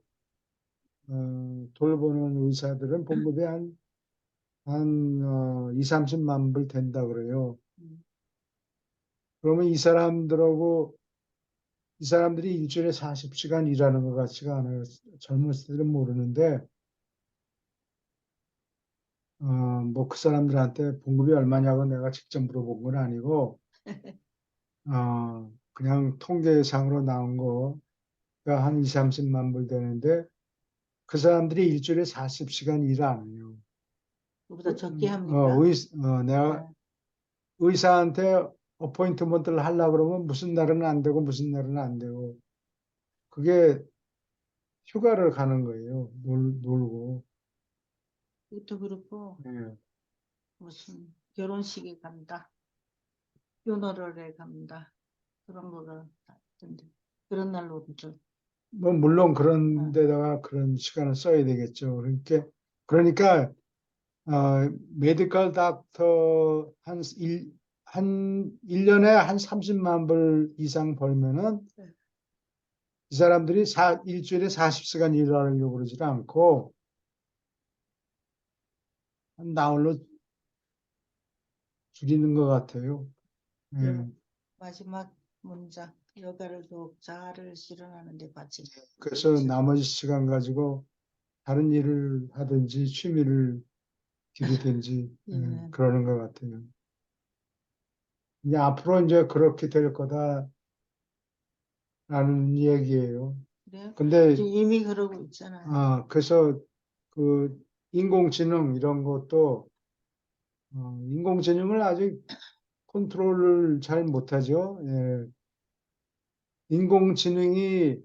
돌보는 의사들은 봉급이 한 2, 30만 불 된다 그래요. 음, 그러면 이 사람들이 일주일에 40시간 일하는 것 같지가 않아요. 젊었을 때는 모르는데, 뭐 그 사람들한테 봉급이 얼마냐고 내가 직접 물어본 건 아니고, 그냥 통계상으로 나온 거가 한 2, 30만 불 되는데, 그 사람들이 일주일에 40시간 일 안 해요. 그보다 적게 합니까? 내가 네. 의사한테 어포인트먼트를 하려고 그러면 무슨 날은 안 되고 무슨 날은 안 되고, 그게 휴가를 가는 거예요. 놀고. 그것도 그렇고 예. 무슨 결혼식에 간다, funeral에 간다 그런 거가 있던데 그런 날로 좀 뭐 물론 그런 어, 데다가 그런 시간을 써야 되겠죠. 그러니까 메디컬 닥터 한 1년에 한 30만 불 이상 벌면은 네. 이 사람들이 일주일에 40시간 일하려고 그러지 않고 한 나홀로 줄이는 것 같아요. 예. 그리고 마지막 문장 여가를 더욱 자아를 실현하는 데 바치는 그래서 나머지 시간 가지고 다른 일을 하든지 취미를 기르든지 예. 그러는 것 같아요. 이제 앞으로 이제 그렇게 될 거다라는 얘기예요. 그래요? 근데 지금 이미 그러고 있잖아요. 그래서 그 인공지능 이런 것도 인공지능을 아직 컨트롤을 잘 못하죠. 예. 인공지능이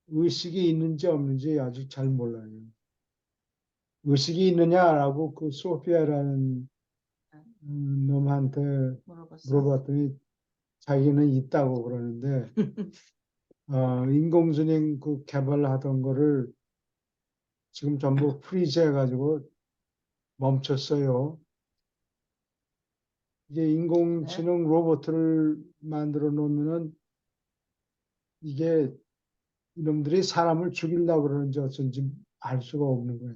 의식이 있는지 없는지 아직 잘 몰라요. 의식이 있느냐라고 그 소피아라는 놈한테 물어봤어. 물어봤더니 자기는 있다고 그러는데 인공지능 그 개발하던 거를 지금 전부 프리즈 해가지고 멈췄어요. 이게 네? 인공지능 로봇을 만들어 놓으면은 이게 이놈들이 사람을 죽이려고 그러는지 어쩐지 알 수가 없는 거예요.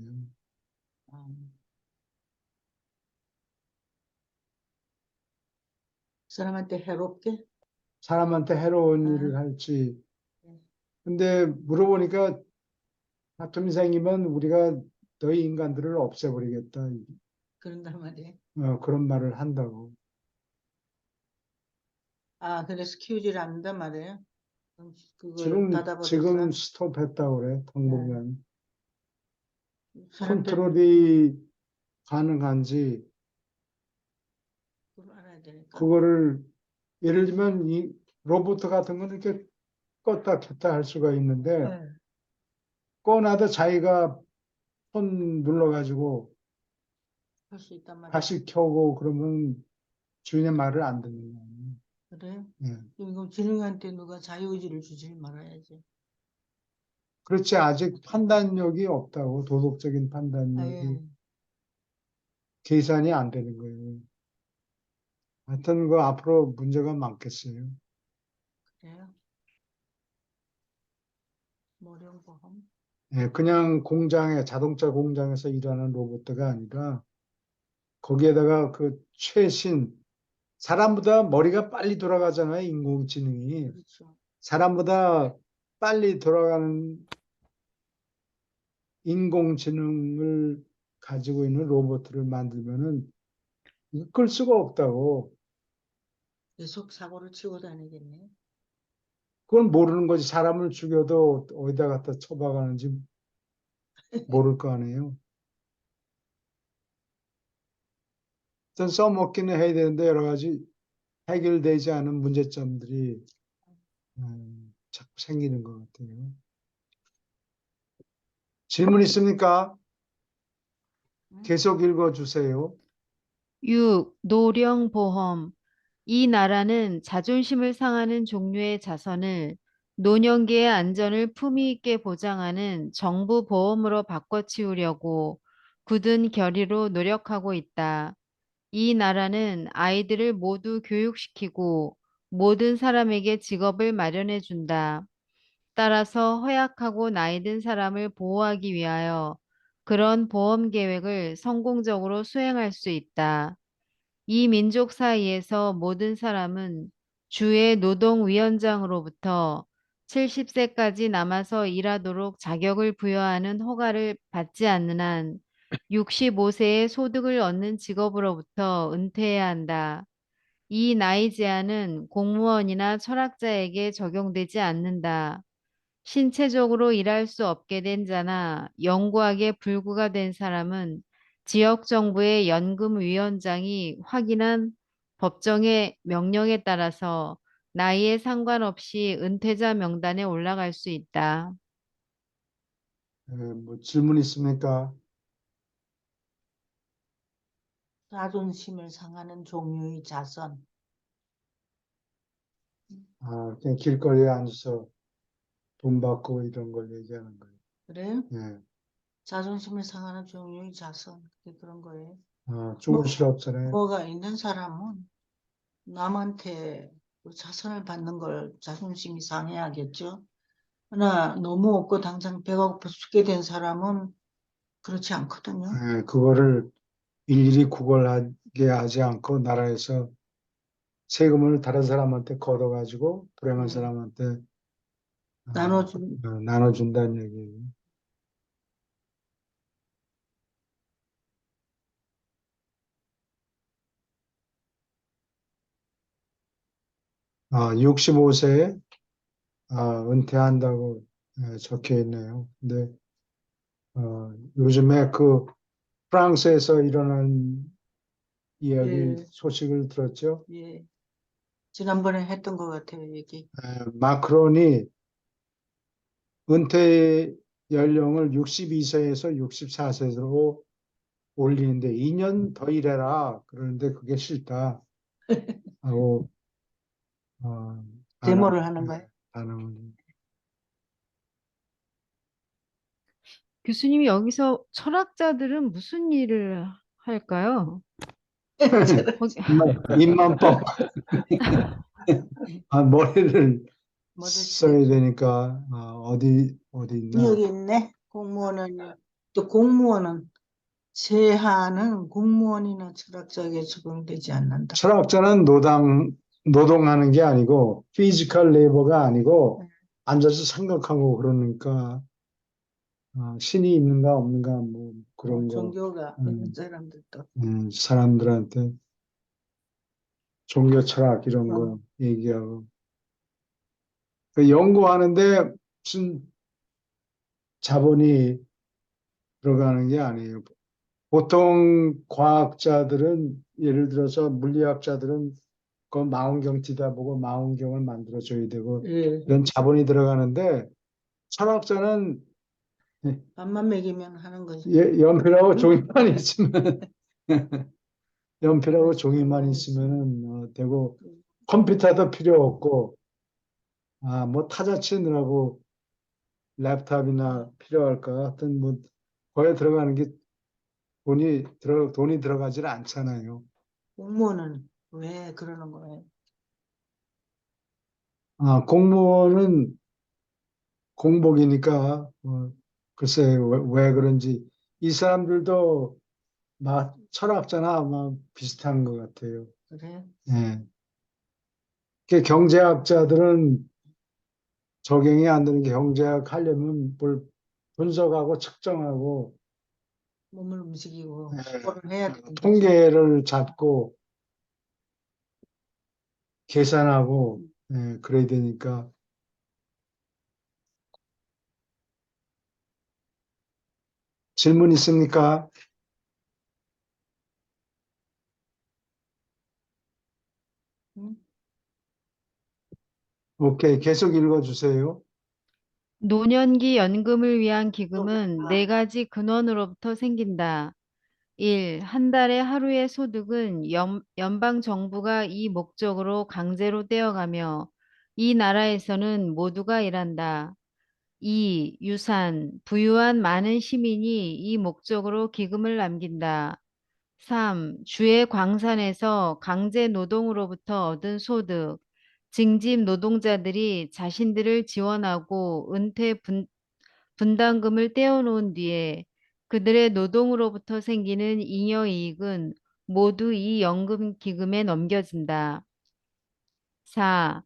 사람한테 해롭게? 사람한테 해로운 일을 아, 할지. 네. 근데 물어보니까 아톰이 생기면 우리가 너희 인간들을 없애버리겠다. 그런단 말이에요. 그런 말을 한다고. 아, 그래서 키우질 않는단 말이에요. 그걸 지금 닫아버렸어. 스톱했다고 그래, 네. 당분간. 사람들 컨트롤이 가능한지, 그걸 알아야 되니까. 그거를, 예를 들면 이 로봇 같은 거는 이렇게 껐다 켰다 할 수가 있는데, 네. 꺼놔도 자기가 손 눌러가지고 할 수 있단 말이에요. 다시 켜고 그러면 주인의 말을 안 듣는 거예요. 그래요? 예. 이거 지능한테 누가 자유의지를 주지 말아야지. 그렇지, 아직 판단력이 없다고, 도덕적인 아, 판단력이 예. 계산이 안 되는 거예요. 하여튼 그 앞으로 문제가 많겠어요. 그래요? 모령보험? 예, 그냥 자동차 공장에서 일하는 로봇가 아니라 거기에다가 그 최신, 사람보다 머리가 빨리 돌아가잖아요, 인공지능이. 그렇죠. 사람보다 빨리 돌아가는 인공지능을 가지고 있는 로봇을 만들면은 이거 끌 수가 없다고. 계속 사고를 치고 다니겠네. 그건 모르는 거지. 사람을 죽여도 어디다 갖다 처박아는지 모를 거 아니에요. 일단 써먹기는 해야 되는데 여러 가지 해결되지 않은 문제점들이 자꾸 생기는 것 같아요. 질문 있습니까? 계속 읽어주세요. 6. 노령보험. 이 나라는 자존심을 상하는 종류의 자선을 노년기의 안전을 품위 있게 보장하는 정부 보험으로 바꿔치우려고 굳은 결의로 노력하고 있다. 이 나라는 아이들을 모두 교육시키고 모든 사람에게 직업을 마련해 준다. 따라서 허약하고 나이 든 사람을 보호하기 위하여 그런 보험 계획을 성공적으로 수행할 수 있다. 이 민족 사이에서 모든 사람은 주의 노동위원장으로부터 70세까지 남아서 일하도록 자격을 부여하는 허가를 받지 않는 한 65세의 소득을 얻는 직업으로부터 은퇴해야 한다. 이 나이 제한은 공무원이나 철학자에게 적용되지 않는다. 신체적으로 일할 수 없게 된 자나 영구하게 불구가 된 사람은 지역정부의 연금위원장이 확인한 법정의 명령에 따라서 나이에 상관없이 은퇴자 명단에 올라갈 수 있다. 뭐 질문 있습니까? 자존심을 상하는 종류의 자선. 그냥 길거리에 앉아서 돈 받고 이런 걸 얘기하는 거예요. 그래요? 예. 자존심을 상하는 종류의 자선. 그게 그런 거예요. 좋은 실 없잖아요. 뭐가 있는 사람은 남한테 그 자선을 받는 걸 자존심이 상해야겠죠. 그러나 너무 없고 당장 배가 고파 죽게 된 사람은 그렇지 않거든요. 그거를 일일이 구걸하게 하지 않고 나라에서 세금을 다른 사람한테 걷어가지고 불행한 네. 사람한테 나눠준 나눠준다는 얘기예요. 아, 65세에 은퇴한다고 적혀 있네요. 근데 요즘에 그 프랑스에서 일어난 이야기 예, 소식을 들었죠. 예. 지난번에 했던 것 같아요, 얘기. 마크론이 은퇴 연령을 62세에서 64세로 올리는데 2년 더 일해라. 그러는데 그게 싫다 하고 데모를 하는 거예요. 반응을. 교수님이 여기서 철학자들은 무슨 일을 할까요? 거기, 입만 뻥. 머리를 뭐를 써야 되니까 어디 있나? 여기 있네. 공무원은 또 공무원은 세하는 공무원이나 철학자에게 적용되지 않는다. 철학자는 노동하는 게 아니고 피지컬 레이버가 아니고 앉아서 생각하고 그러니까 신이 있는가 없는가 뭐 그런 거 종교가 있는 사람들도 사람들한테 종교 철학 이런 어. 거 얘기하고 그 연구하는데 무슨 자본이 들어가는 게 아니에요. 보통 과학자들은 예를 들어서 물리학자들은 그 망원경 뒤다 보고 망원경을 만들어줘야 되고 예. 이런 자본이 들어가는데 철학자는 밥만 먹이면 하는 거지. 연필하고 종이만 있으면 연필하고 종이만 음. 있으면은 되고 컴퓨터도 필요 없고 뭐 타자 치느라고 랩탑이나 필요할까 하여튼 뭐 거기에 들어가는 게 돈이 들어가질 않잖아요. 공무원은 왜 그러는 거예요? 공무원은 공복이니까 글쎄 왜 그런지 이 사람들도 막 철학자나 아마 비슷한 것 같아요. 그래? 예. 그 경제학자들은 적용이 안 되는 게 경제학 하려면 뭘 분석하고 측정하고 몸을 움직이고 예, 그거를 해야 되는 거지. 통계를 잡고 계산하고 그래야 되니까 질문 있습니까? 응? 오케이, 계속 읽어주세요. 노년기 연금을 위한 기금은 네 가지 근원으로부터 생긴다. 1. 한 달에 하루의 소득은 연방 정부가 이 목적으로 강제로 떼어가며 이 나라에서는 모두가 일한다. 2. 유산, 부유한 많은 시민이 이 목적으로 기금을 남긴다. 3. 주의 광산에서 강제 노동으로부터 얻은 소득, 징집 노동자들이 자신들을 지원하고 분담금을 떼어놓은 뒤에 그들의 노동으로부터 생기는 잉여이익은 모두 이 연금 기금에 넘겨진다. 4.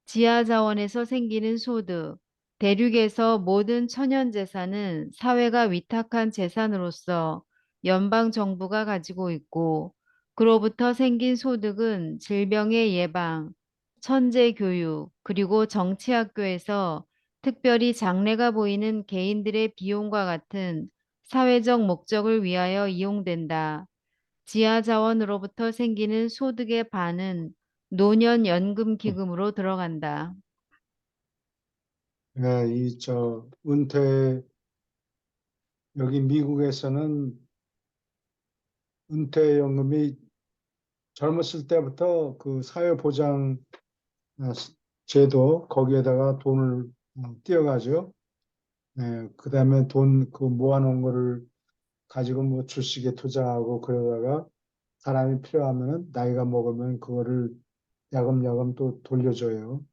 지하자원에서 생기는 소득, 대륙에서 모든 천연재산은 사회가 위탁한 재산으로서 연방정부가 가지고 있고, 그로부터 생긴 소득은 질병의 예방, 천재교육, 그리고 정치학교에서 특별히 장래가 보이는 개인들의 비용과 같은 사회적 목적을 위하여 이용된다. 지하자원으로부터 생기는 소득의 반은 노년연금 기금으로 들어간다. 예, 여기 미국에서는 은퇴연금이 젊었을 때부터 그 사회보장 제도 거기에다가 돈을 띄어가죠. 그다음에 돈 그 모아놓은 거를 가지고 뭐 주식에 투자하고 그러다가 사람이 필요하면은 나이가 먹으면 그거를 야금야금 또 돌려줘요.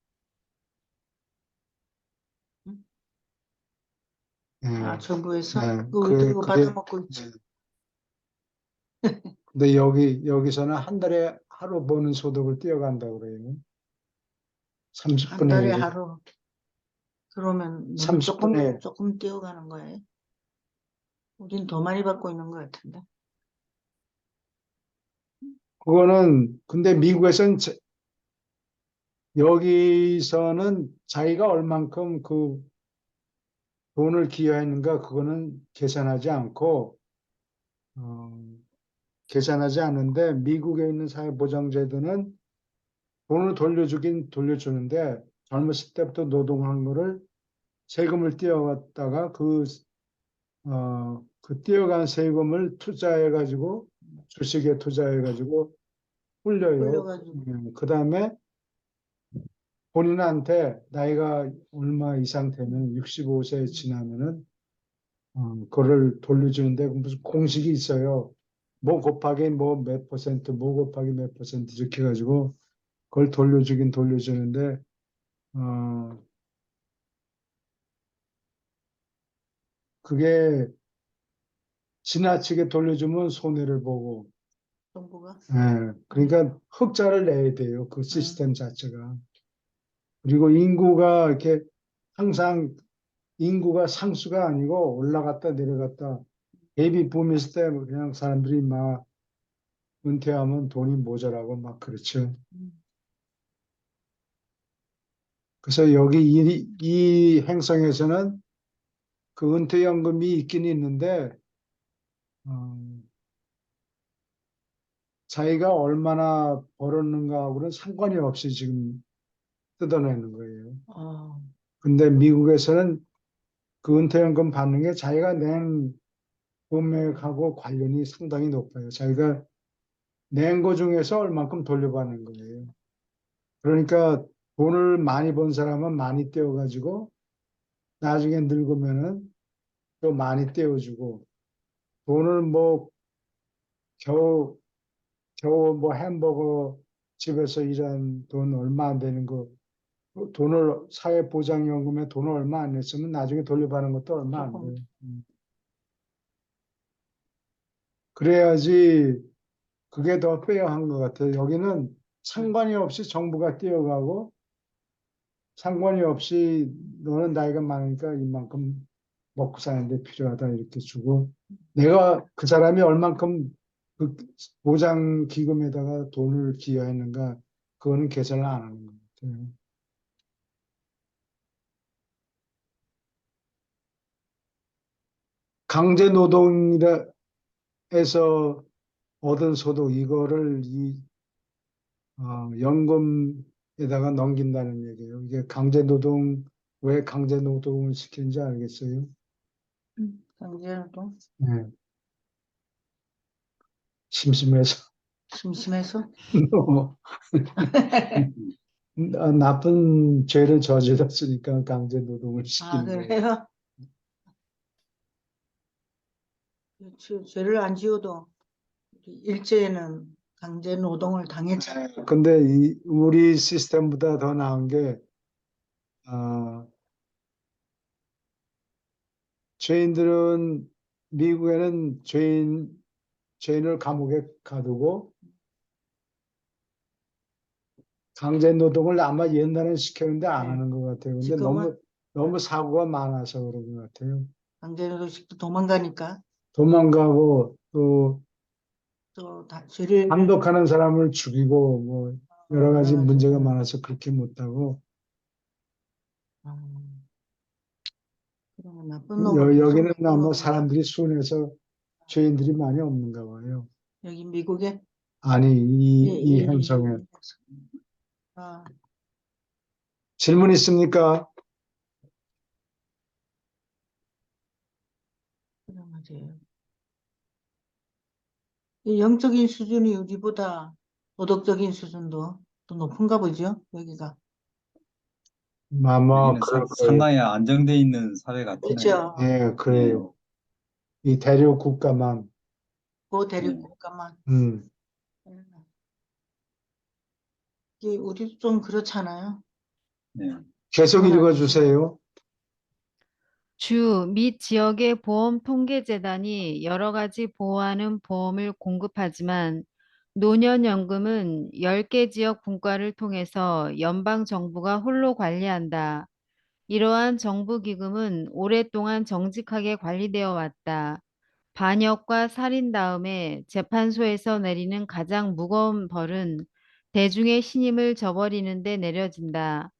예, 정부에서 예, 우리도 그거 받아먹고 있지. 근데 여기서는 한 달에 하루 버는 소득을 띄어간다고 그래요. 한 30분의 달에 1. 하루. 그러면 너무 30분의 1. 조금 띄어가는 거예요. 우린 더 많이 받고 있는 것 같은데. 그거는 근데 미국에서는 여기서는 자기가 얼만큼 그 돈을 기여했는가 그거는 계산하지 않고 계산하지 않는데 미국에 있는 사회보장제도는 돈을 돌려주긴 돌려주는데 젊었을 때부터 노동한 거를 세금을 띄어갔다가 그 띄어간 세금을 투자해가지고 주식에 투자해가지고 불려요. 올려가지고. 그다음에 본인한테 나이가 얼마 이상 되면 65세 지나면은 그거를 돌려주는데 무슨 공식이 있어요. 뭐 곱하기 뭐 몇 퍼센트, 뭐 곱하기 몇 퍼센트 이렇게 해가지고 그걸 돌려주긴 돌려주는데 그게 지나치게 돌려주면 손해를 보고 정부가. 그러니까 흑자를 내야 돼요. 그 시스템 자체가. 그리고 인구가 이렇게 항상 인구가 상수가 아니고 올라갔다 내려갔다 베이비 붐했을 때 그냥 사람들이 막 은퇴하면 돈이 모자라고 막 그렇죠. 그래서 여기 이 행성에서는 그 은퇴연금이 있긴 있는데 어, 자기가 얼마나 벌었는가하고는 상관이 없이 지금 뜯어내는 거예요. 어, 근데 미국에서는 그 은퇴연금 받는 게 자기가 낸 금액하고 관련이 상당히 높아요. 자기가 낸 거 중에서 얼만큼 돌려받는 거예요. 그러니까 돈을 많이 번 사람은 많이 떼어가지고 나중에 늙으면은 또 많이 떼어주고 돈을 뭐 겨우 뭐 햄버거 집에서 일한 돈 얼마 안 되는 거 돈을 사회보장연금에 돈을 얼마 안 냈으면 나중에 돌려받는 것도 얼마 안 조금. 돼요. 그래야지 그게 더 페어한 것 같아요. 여기는 상관이 없이 정부가 뛰어가고 상관이 없이 너는 나이가 많으니까 이만큼 먹고 사는데 필요하다 이렇게 주고 내가 그 사람이 얼만큼 그 보장 기금에다가 돈을 기여했는가 그거는 계산을 안 하는 것 같아요. 강제 노동이라 해서 얻은 소득 이거를 연금에다가 넘긴다는 얘기예요. 이게 강제 노동 왜 강제 노동을 시키는지 알겠어요? 강제노동. 네, 심심해서 심심해서. 나쁜 죄를 저질렀으니까 강제 노동을 아, 시키는 거예요. 그래요? 죄를 안 지어도 일제에는 강제 노동을 당했잖아요. 근데 우리 시스템보다 더 나은 게 어, 죄인들은 미국에는 죄인을 감옥에 가두고 강제 노동을 아마 옛날엔 시켰는데 안 네. 하는 것 같아요. 근데 지금은 너무 사고가 많아서 그런 것 같아요. 강제 노동식도 도망가니까 도망가고 또 또 다 죄를 감독하는 사람을 죽이고 뭐 여러 가지 문제가 많아서 그렇게 못하고 그러면 나쁜 놈을 계속 여기는 아마 만들어놓은 거야. 사람들이 순해서 죄인들이 많이 없는가 봐요. 여기 미국에 아니 이 이 행성에 아, 질문 있습니까? 그래 말이에요. 이 영적인 수준이 우리보다 도덕적인 수준도 또 높은가 보죠, 여기가. 아마 여기는 그럴 거예요. 상당히 안정돼 있는 사회 같긴 해요. 그렇죠. 예, 그래요. 이 대륙 국가만, 그 대륙 네. 국가만. 음, 이게 우리도 좀 그렇잖아요. 네. 계속 그건 읽어주세요. 주 및 지역의 보험통계재단이 여러 가지 보호하는 보험을 공급하지만 노년연금은 10개 지역 분과를 통해서 연방정부가 홀로 관리한다. 이러한 정부기금은 오랫동안 정직하게 관리되어 왔다. 반역과 살인 다음에 재판소에서 내리는 가장 무거운 벌은 대중의 신임을 저버리는 데 내려진다.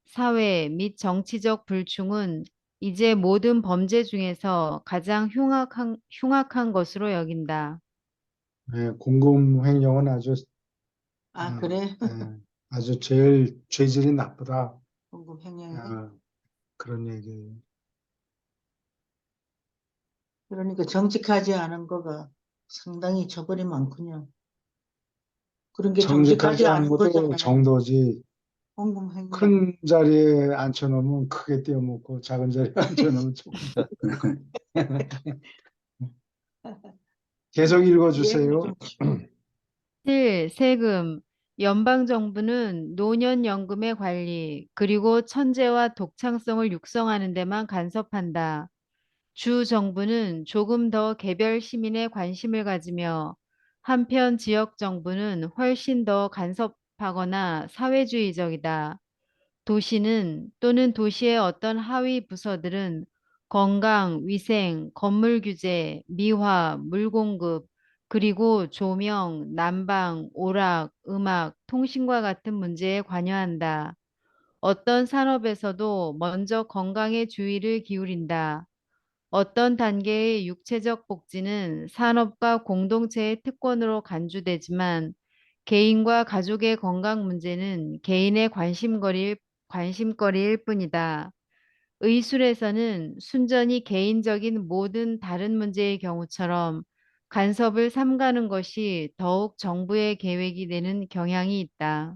사회 및 정치적 불충은 이제 모든 범죄 중에서 가장 흉악한 것으로 여긴다. 예, 공금횡령은 아주, 아, 어, 그래? 예, 아주 제일 죄질이 나쁘다. 공급 횡령이. 아, 그런 얘기예요. 그러니까 정직하지 않은 거가 상당히 처벌이 많군요. 그런 게 정직하지 정직하지 않은 않은 것도 거잖아요. 정도지. 공급 횡령. 큰 자리에 앉혀놓으면 크게 떼어먹고 작은 자리에 앉혀놓으면 조금 떼어먹고. 계속 이해가 읽어주세요. 좀 실, 세금, 연방정부는 노년연금의 관리, 그리고 천재와 독창성을 육성하는 데만 간섭한다. 주 정부는 조금 더 개별 시민의 관심을 가지며 한편 지역 정부는 훨씬 더 간섭하거나 사회주의적이다. 도시는 또는 도시의 어떤 하위 부서들은 건강, 위생, 건물 규제, 미화, 물 공급, 그리고 조명, 난방, 오락, 음악, 통신과 같은 문제에 관여한다. 어떤 산업에서도 먼저 건강에 주의를 기울인다. 어떤 단계의 육체적 복지는 산업과 공동체의 특권으로 간주되지만 개인과 가족의 건강 문제는 개인의 관심거리일 뿐이다. 의술에서는 순전히 개인적인 모든 다른 문제의 경우처럼 간섭을 삼가는 것이 더욱 정부의 계획이 되는 경향이 있다.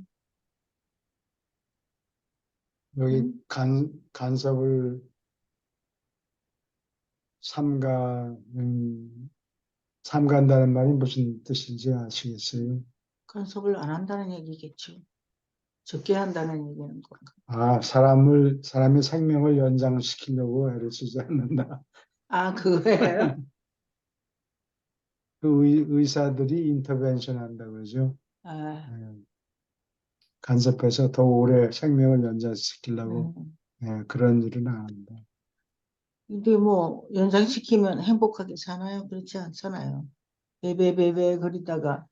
여기 음? 간섭을 삼간다는 말이 무슨 뜻인지 아시겠어요? 간섭을 안 한다는 얘기겠죠. 적게 한다는 얘기는 건가? 아, 사람의 생명을 연장시키려고 애를 쓰지 않는다. 아, 그거예요? 그 의사들이 인터벤션 한다 그러죠. 아, 예, 간섭해서 더 오래 생명을 연장시키려고 음. 그런 일은 안 한다. 근데 뭐 연장시키면 행복하게 사나요? 그렇지 않잖아요. 베베베베 거리다가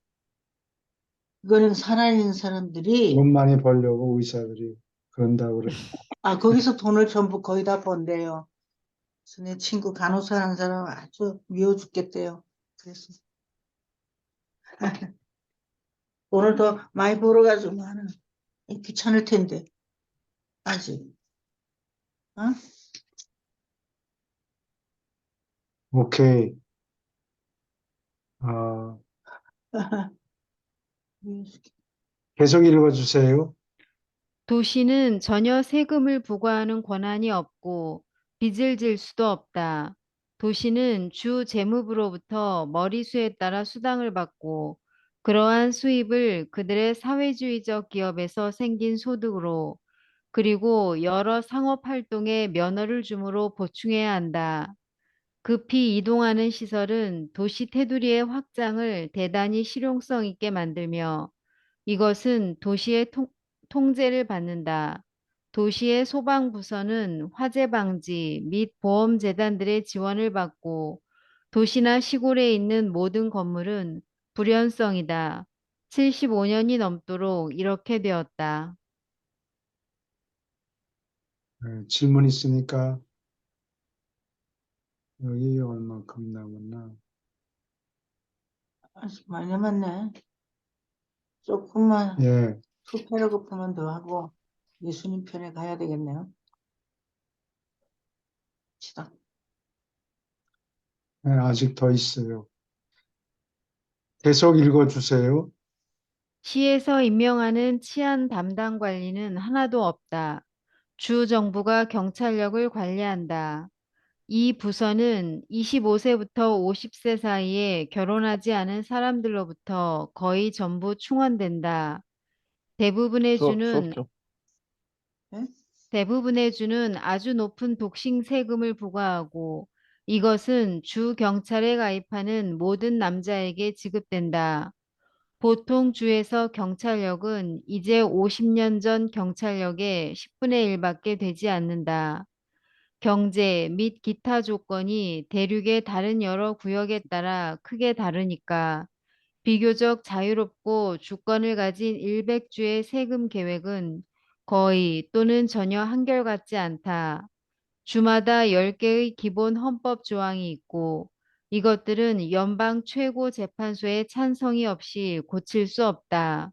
그거는 살아있는 사람들이 돈 많이 벌려고 의사들이 그런다고 그래. 아 거기서 돈을 전부 거의 다 번대요. 그래서 내 친구 간호사 하는 사람 아주 미워 죽겠대요. 그래서 돈을 더 많이 벌어가지고 하는 귀찮을 텐데 아직 어? 오케이. 어, 계속 읽어주세요. 도시는 전혀 세금을 부과하는 권한이 없고 빚을 질 수도 없다. 도시는 주 재무부로부터 머리수에 따라 수당을 받고 그러한 수입을 그들의 사회주의적 기업에서 생긴 소득으로 그리고 여러 상업 활동에 면허를 주므로 보충해야 한다. 급히 이동하는 시설은 도시 테두리의 확장을 대단히 실용성 있게 만들며 이것은 도시의 통제를 받는다. 도시의 소방부서는 화재 방지 및 보험 재단들의 지원을 받고 도시나 시골에 있는 모든 건물은 불연성이다. 75년이 넘도록 이렇게 되었다. 질문 있으니까 여기 얼마큼 남았나? 아직 많이 남았네. 조금만 예, 패러그프만 더 하고 예수님 편에 가야 되겠네요. 시다. 네, 아직 더 있어요. 계속 읽어주세요. 시에서 임명하는 치안 담당 관리는 하나도 없다. 주 정부가 경찰력을 관리한다. 이 부서는 25세부터 50세 사이에 결혼하지 않은 사람들로부터 거의 전부 충원된다. 대부분의 주는 수업 좀. 예? 대부분의 주는 아주 높은 독신 세금을 부과하고 이것은 주 경찰에 가입하는 모든 남자에게 지급된다. 보통 주에서 경찰력은 이제 50년 전 경찰력의 10분의 1밖에 되지 않는다. 경제 및 기타 조건이 대륙의 다른 여러 구역에 따라 크게 다르니까 비교적 자유롭고 주권을 가진 100주의 세금 계획은 거의 또는 전혀 한결같지 않다. 주마다 10개의 기본 헌법 조항이 있고 이것들은 연방 최고 재판소의 찬성이 없이 고칠 수 없다.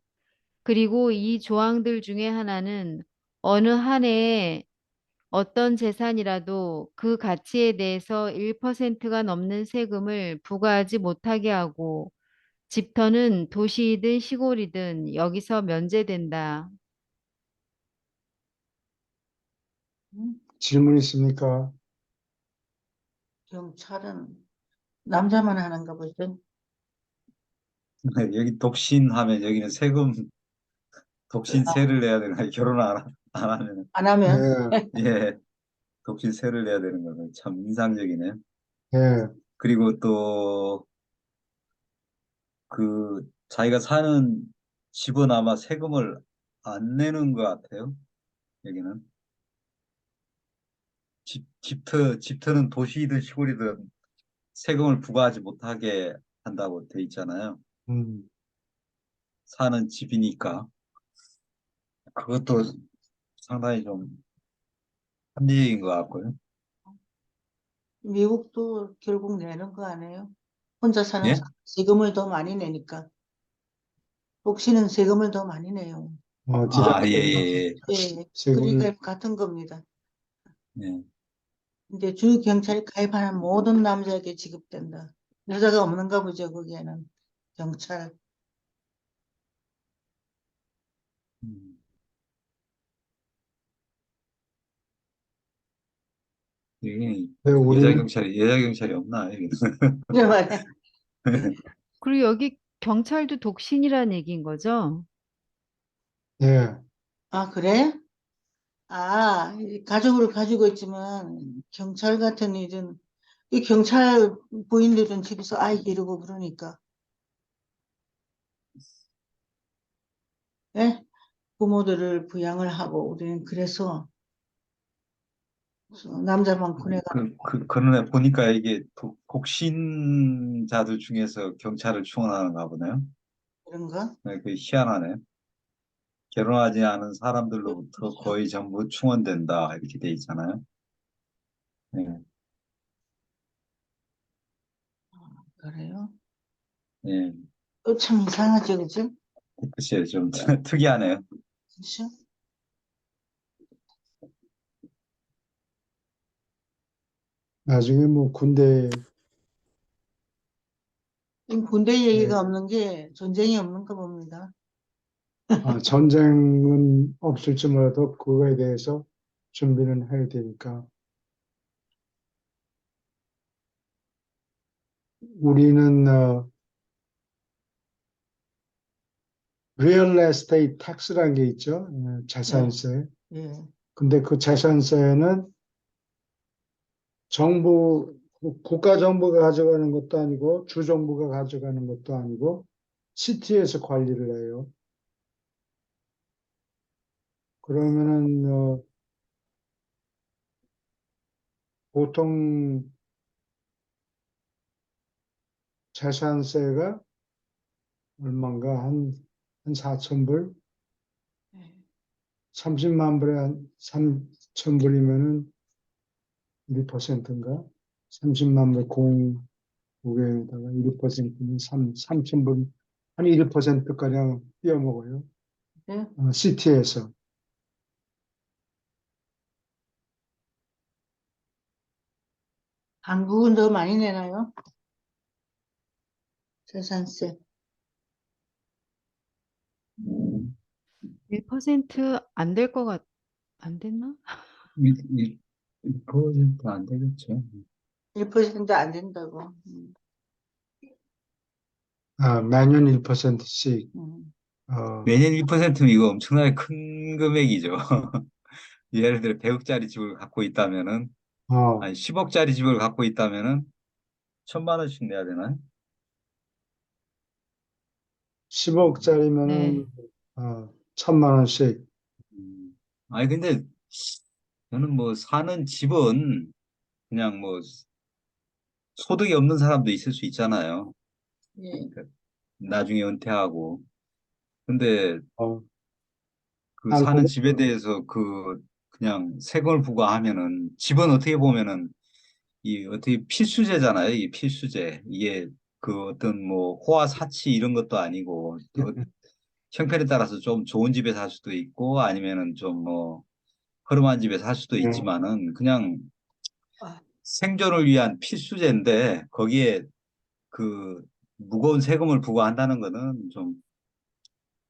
그리고 이 조항들 중에 하나는 어느 한 해에 어떤 재산이라도 그 가치에 대해서 1%가 넘는 세금을 부과하지 못하게 하고 집터는 도시이든 시골이든 여기서 면제된다. 질문 있습니까? 경찰은 남자만 하는가 보죠. 여기 독신하면 여기는 세금, 독신세를 내야 되는 거예요. 결혼 안 하면. 안 하면 예, 독신세를 내야 되는 거는 참 인상적이네. 예, 그리고 또 그 자기가 사는 집은 아마 세금을 안 내는 것 같아요. 여기는. 집터는 도시이든 시골이든 세금을 부과하지 못하게 한다고 돼 있잖아요. 음, 사는 집이니까. 그것도 상당히 좀 합리적인 것 같고요. 미국도 결국 내는 거 아니에요? 혼자 사는 예? 사람 세금을 더 많이 내니까. 독신은 세금을 더 많이 내요. 아, 예, 디락트 예, 예, 세금을, 그러니까 같은 겁니다. 예. 예. 근데 주 경찰이 가입하는 모든 남자에게 지급된다. 여자가 없는가 보죠, 거기에는. 경찰. 음. 여기 네, 우리는, 여자 경찰이 없나, 여기는. 그래 말이야. 그리고 여기 경찰도 독신이라는 얘기인 거죠? 예, 아, 그래? 아, 이 가족을 가지고 있지만 경찰 같은 일은 이 경찰 부인들은 집에서 아이 기르고 그러니까 예? 부모들을 부양을 하고 우리는 그래서 남자만 보내가 그런 애 보니까 이게 독신자들 중에서 경찰을 충원하는가 보네요. 그런가? 네, 그 희한하네. 결혼하지 않은 사람들로부터 그렇죠. 거의 전부 충원된다, 이렇게 돼 있잖아요. 예, 그래요? 예. 참 이상하죠, 그죠? 글쎄요, 좀 특이하네요. 그죠? 나중에 뭐 군대, 이 군대 얘기가 예, 없는 게 전쟁이 없는가 봅니다. 전쟁은 없을지 몰라도 그거에 대해서 준비는 해야 되니까. 우리는, real estate tax라는 게 있죠. 예, 자산세. 예. 근데 그 자산세는 국가 정부가 가져가는 것도 아니고, 주 정부가 가져가는 것도 아니고, 시티에서 관리를 해요. 그러면은, 보통 자산세가 얼마인가? 한 4천 불? 예. 30만 불에 한 3천 불이면은 1%인가? 30만 불 공국에다가 1%는 3천 불, 한 1%가량 띄어먹어요. 네? 시티에서. 한국은 더 많이 내나요? 재산세. 1%안 될 것 안 됐나? 1%안 되겠죠. 1%안 된다고. 매년 1%씩. 음. 매년 1%면 이거 엄청나게 큰 금액이죠. 예를 들어 100억짜리 집을 갖고 있다면은, 어, 아니 10억짜리 집을 갖고 있다면은 1,000만 원씩 내야 되나요? 10억짜리면은 네. 1,000만 원씩. 아니 근데 저는 뭐 사는 집은 그냥 뭐 소득이 없는 사람도 있을 수 있잖아요. 예. 그러니까 나중에 은퇴하고. 근데 어, 그 사는 한국은 집에 대해서 그냥 세금을 부과하면은 집은 어떻게 보면은 이 어떻게 필수제잖아요. 이게 필수제. 이게 그 어떤 뭐 호화 사치 이런 것도 아니고 또 형편에 따라서 좀 좋은 집에 살 수도 있고 아니면은 좀 뭐 허름한 집에 살 수도 네. 있지만은 그냥 아, 생존을 위한 필수제인데 거기에 그 무거운 세금을 부과한다는 거는 좀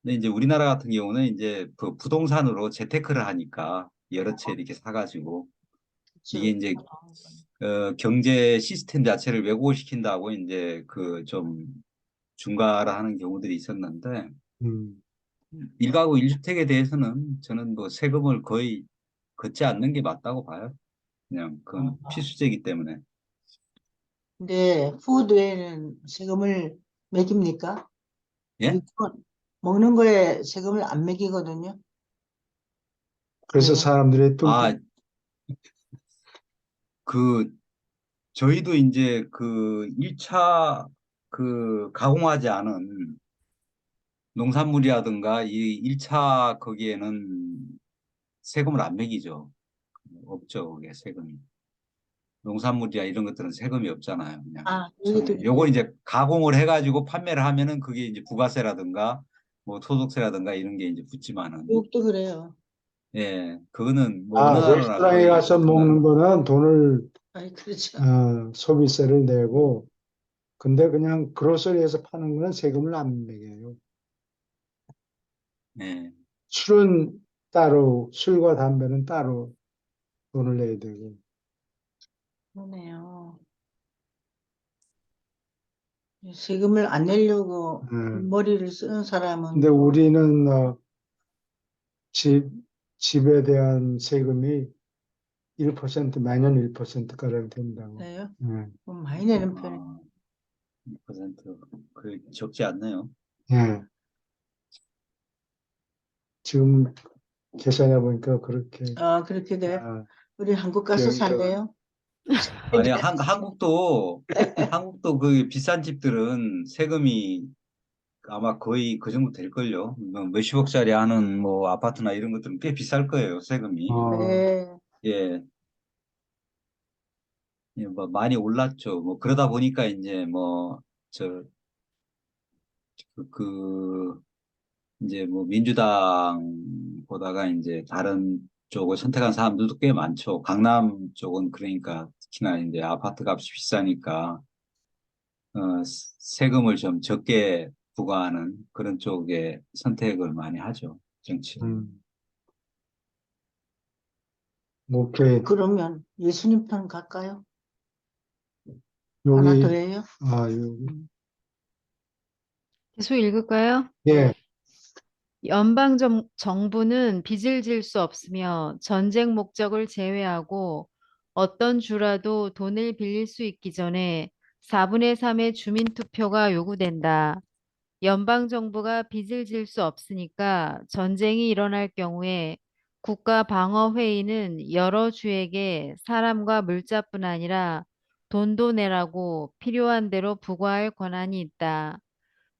근데 이제 우리나라 같은 경우는 이제 그 부동산으로 재테크를 하니까 여러 채 이렇게 사가지고 이게 그쵸. 이제 경제 시스템 자체를 왜곡시킨다고 이제 그 좀 중과를 하는 경우들이 있었는데 음, 1가구 1주택에 대해서는 저는 뭐 세금을 거의 걷지 않는 게 맞다고 봐요. 그냥 그건 필수제이기 때문에. 근데 푸드에는 세금을 매깁니까? 예? 미국은 먹는 거에 세금을 안 매기거든요. 그래서 왜요? 사람들이 뚱뚱. 아, 그 저희도 이제 그 1차 그 가공하지 않은 농산물이라든가 이 1차 거기에는 세금을 안 매기죠. 없죠, 그게 세금이. 농산물이야 이런 것들은 세금이 없잖아요. 그냥 아, 여기도 처음에. 요건 이제 가공을 해가지고 판매를 하면은 그게 이제 부가세라든가 뭐 소득세라든가 이런 게 이제 붙지만은 미국도 그래요. 예, 그거는 뭐 어느 나라나 레스토랑에 거의 가서 먹는 마찬가지. 거는 돈을, 아이, 그렇죠. 소비세를 내고, 근데 그냥 그로서리에서 파는 거는 세금을 안 매겨요. 예, 술은 따로, 술과 담배는 따로 돈을 내야 되고. 그러네요. 세금을 안 내려고 음. 머리를 쓰는 근데 사람은 우리는 집, 집에 대한 세금이 매년 1%가량 된다고. 돼요? 예, 좀 많이 내는 편이에요. 아, 1%. 그 적지 않네요. 예. 지금 계산해 보니까 그렇게, 아, 그렇게 돼. 아, 우리 한국 가서 비용이 살래요? 아니 한국도 그 비싼 집들은 세금이 아마 거의 그 정도 될걸요. 뭐 몇십억짜리 하는 뭐 아파트나 이런 것들은 꽤 비쌀 거예요, 세금이. 네. 예, 예, 뭐 많이 올랐죠. 뭐 그러다 보니까 이제 뭐 저 그 이제 뭐 민주당 보다가 이제 다른 쪽을 선택한 사람들도 꽤 많죠. 강남 쪽은 그러니까 특히나 이제 아파트 값이 비싸니까 세금을 좀 적게 부과하는 그런 쪽에 선택을 많이 하죠. 정치를. 음, 오케이. 그러면 예수님 편 갈까요? 하나 더 여기, 해요? 여기, 계속 읽을까요? 예, 정부는 빚을 질 수 없으며 전쟁 목적을 제외하고 어떤 주라도 돈을 빌릴 수 있기 전에 4분의 3의 주민투표가 요구된다. 연방정부가 빚을 질 수 없으니까 전쟁이 일어날 경우에 국가방어회의는 여러 주에게 사람과 물자뿐 아니라 돈도 내라고 필요한 대로 부과할 권한이 있다.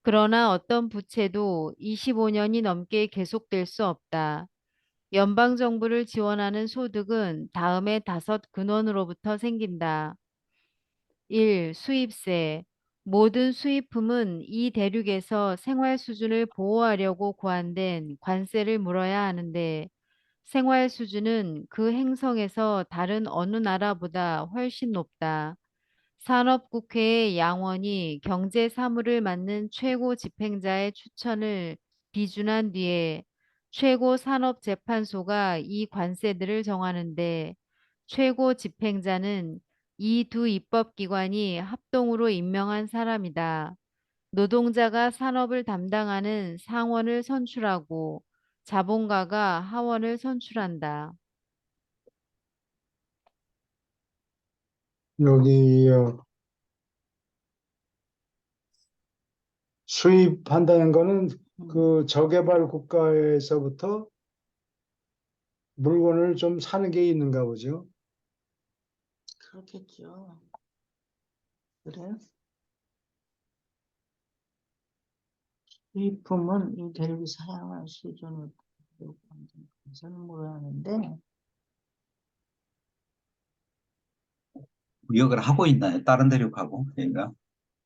그러나 어떤 부채도 25년이 넘게 계속될 수 없다. 연방정부를 지원하는 소득은 다음의 5 근원으로부터 생긴다. 1. 수입세. 모든 수입품은 이 대륙에서 생활 수준을 보호하려고 고안된 관세를 물어야 하는데 생활 수준은 그 행성에서 다른 어느 나라보다 훨씬 높다. 산업국회의 양원이 경제 사무를 맡는 최고 집행자의 추천을 비준한 뒤에 최고 산업재판소가 이 관세들을 정하는데 최고 집행자는 이 두 입법기관이 합동으로 임명한 사람이다. 노동자가 산업을 담당하는 상원을 선출하고 자본가가 하원을 선출한다. 여기 수입한다는 거는 그 저개발 국가에서부터 물건을 좀 사는 게 있는가 보죠. 그렇겠죠. 그래요? 수입품은 이 대륙이 사용할 수준을 저는 뭐라 하는데 무역을 하고 있나요? 다른 대륙하고 그러니까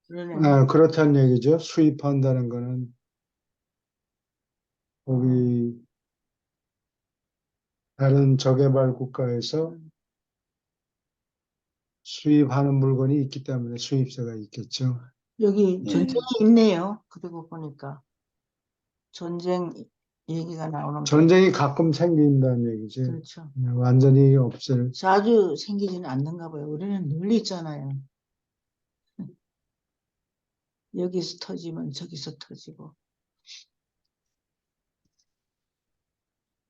그러네. 그렇다는 얘기죠. 수입한다는 거는 거기 다른 저개발 국가에서 수입하는 물건이 있기 때문에 수입세가 있겠죠. 여기 예. 전쟁이 있네요. 그리고 보니까 전쟁 얘기가 나오는 게 전쟁이 가끔 생긴다는 얘기지. 그렇죠. 완전히 없을. 자주 생기지는 않는가 봐요. 우리는 늘 있잖아요. 여기서 터지면 저기서 터지고.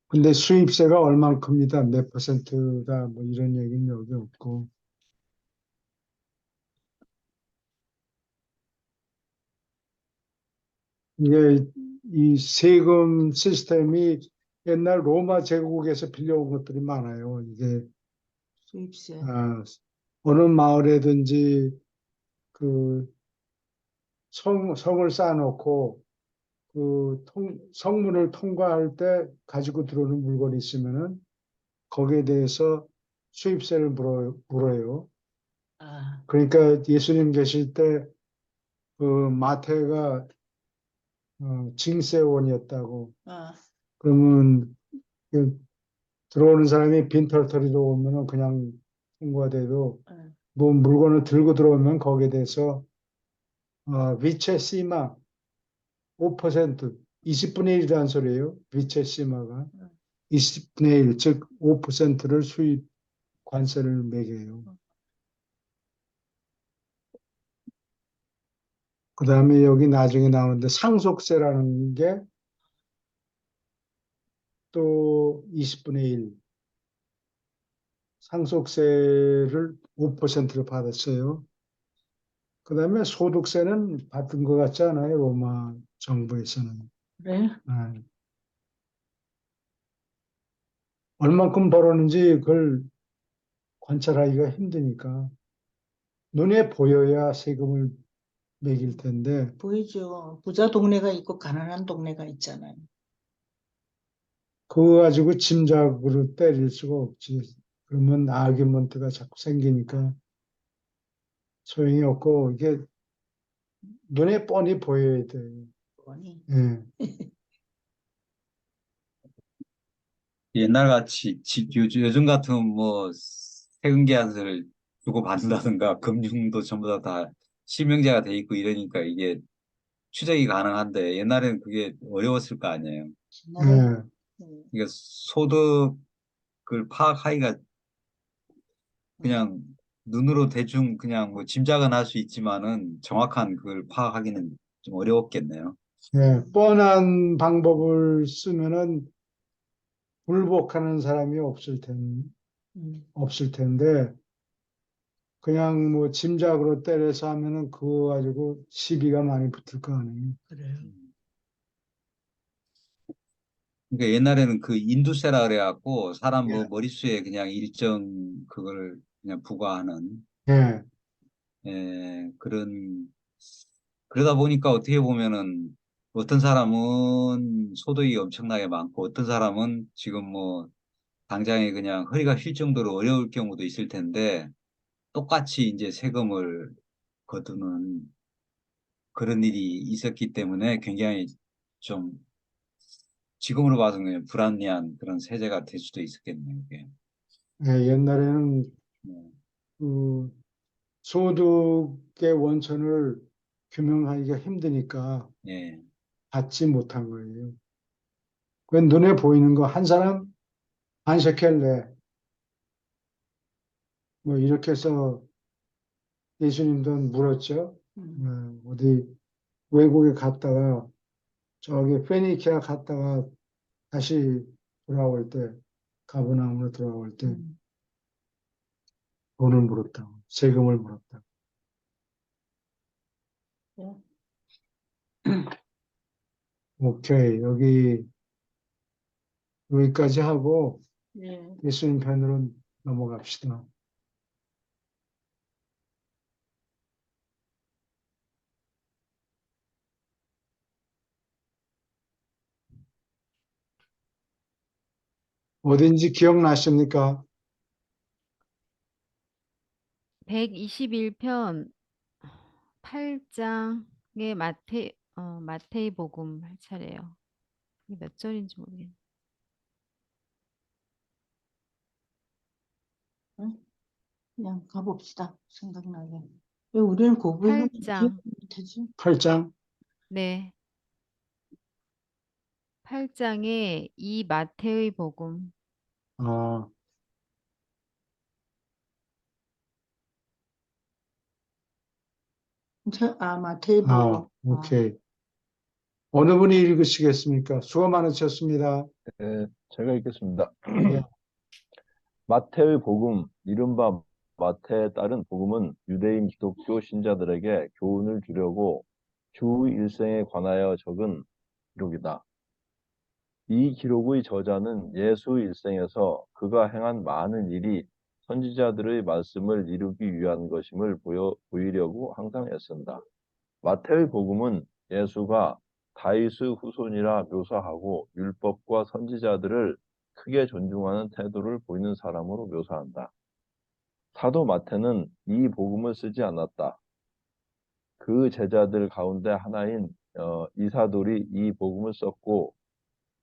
근데 수입세가 얼만큼이다, 몇 퍼센트다, 뭐 이런 얘기는 여기 없고. 이게 이 세금 시스템이 옛날 로마 제국에서 빌려온 것들이 많아요. 이게 수입세. 어느 마을에든지 그 성을 쌓아놓고 그 성문을 통과할 때 가지고 들어오는 물건이 있으면은 거기에 대해서 수입세를 물어요. 아, 그러니까 예수님 계실 때 그 마태가 징세원이었다고. 아, 그러면 그 들어오는 사람이 빈털터리로 오면은 그냥 통과돼도 아, 뭐 물건을 들고 들어오면 거기에 대해서 위체 시마 5% 20분의 1이라는 소리예요. 위체 시마가 아. 20분의 1, 즉 5%를 수입 관세를 매겨요. 그 다음에 여기 나중에 나오는데 상속세라는 게 또 20분의 1 상속세를 5%로 받았어요. 그 다음에 소득세는 받은 것 같지 않아요? 로마 정부에서는. 그래? 네. 얼만큼 벌었는지 그걸 관찰하기가 힘드니까 눈에 보여야 세금을 매길 텐데 보이죠. 부자 동네가 있고 가난한 동네가 있잖아요. 그거 가지고 짐작으로 때릴 수가 없지. 그러면 아규먼트가 자꾸 생기니까 소용이 없고 이게 눈에 뻔히 보여야 돼요. 그거니. 예. 옛날 같이 요즘 같으면 뭐 세금 계산서를 주고 받는다든가 금융도 전부 다 실명제가 돼 있고 이러니까 이게 추적이 가능한데 옛날에는 그게 어려웠을 거 아니에요. 옛날에 예. 그러니까 소득을 파악하기가 그냥 눈으로 대충 그냥 뭐 짐작은 할 수 있지만은 정확한 그걸 파악하기는 좀 어려웠겠네요. 예. 뻔한 방법을 쓰면은 굴복하는 사람이 없을 텐데 그냥 뭐 짐작으로 때려서 하면은 그거 가지고 시비가 많이 붙을 거 아니에요. 그래요. 그러니까 옛날에는 그 인두세라 그래갖고 사람 뭐 예. 머릿수에 그냥 일정 그걸 그냥 부과하는 예. 그런 그러다 보니까 어떻게 보면은 어떤 사람은 소득이 엄청나게 많고 어떤 사람은 지금 뭐 당장에 그냥 허리가 휠 정도로 어려울 경우도 있을 텐데 똑같이 이제 세금을 거두는 그런 일이 있었기 때문에 굉장히 좀 지금으로 봐서는 그냥 불합리한 그런 세제가 될 수도 있었겠네요. 그게. 예, 옛날에는 네. 그 소득의 원천을 규명하기가 힘드니까 예. 받지 못한 거예요. 그 눈에 보이는 거 한 사람 한 셰켈 내. 뭐 이렇게 해서 예수님도 물었죠. 어디 외국에 갔다가 저기 페니키아 갔다가 다시 돌아올 때 가버나움으로 돌아올 때 음. 돈을 물었다고 세금을 물었다고. 예. 오케이 여기까지 하고 예. 예수님 편으로 넘어갑시다. 어딘지 기억나십니까? 121편 8장의 마태의 복음 할 차례예요. 이게 몇 절인지 모르겠네. 응? 그냥 가봅시다. 생각나게. 왜 우리는 고백을 기억 8장. 못하지? 8장. 네. 8장에 이 마태의 복음. 아, 마태복음. 오케이. 어느 분이 읽으시겠습니까? 수고 많으셨습니다. 예, 제가 읽겠습니다. 예, 마태의 복음, 이른바 마태에 따른 복음은 유대인 기독교 신자들에게 교훈을 주려고 주 일생에 관하여 적은 기록이다. 이 기록의 저자는 예수 일생에서 그가 행한 많은 일이 선지자들의 말씀을 이루기 위한 것임을 보이려고 항상 애쓴다. 마태의 복음은 예수가 다윗의 후손이라 묘사하고 율법과 선지자들을 크게 존중하는 태도를 보이는 사람으로 묘사한다. 사도 마태는 이 복음을 쓰지 않았다. 그 제자들 가운데 하나인 이사돌이 이 복음을 썼고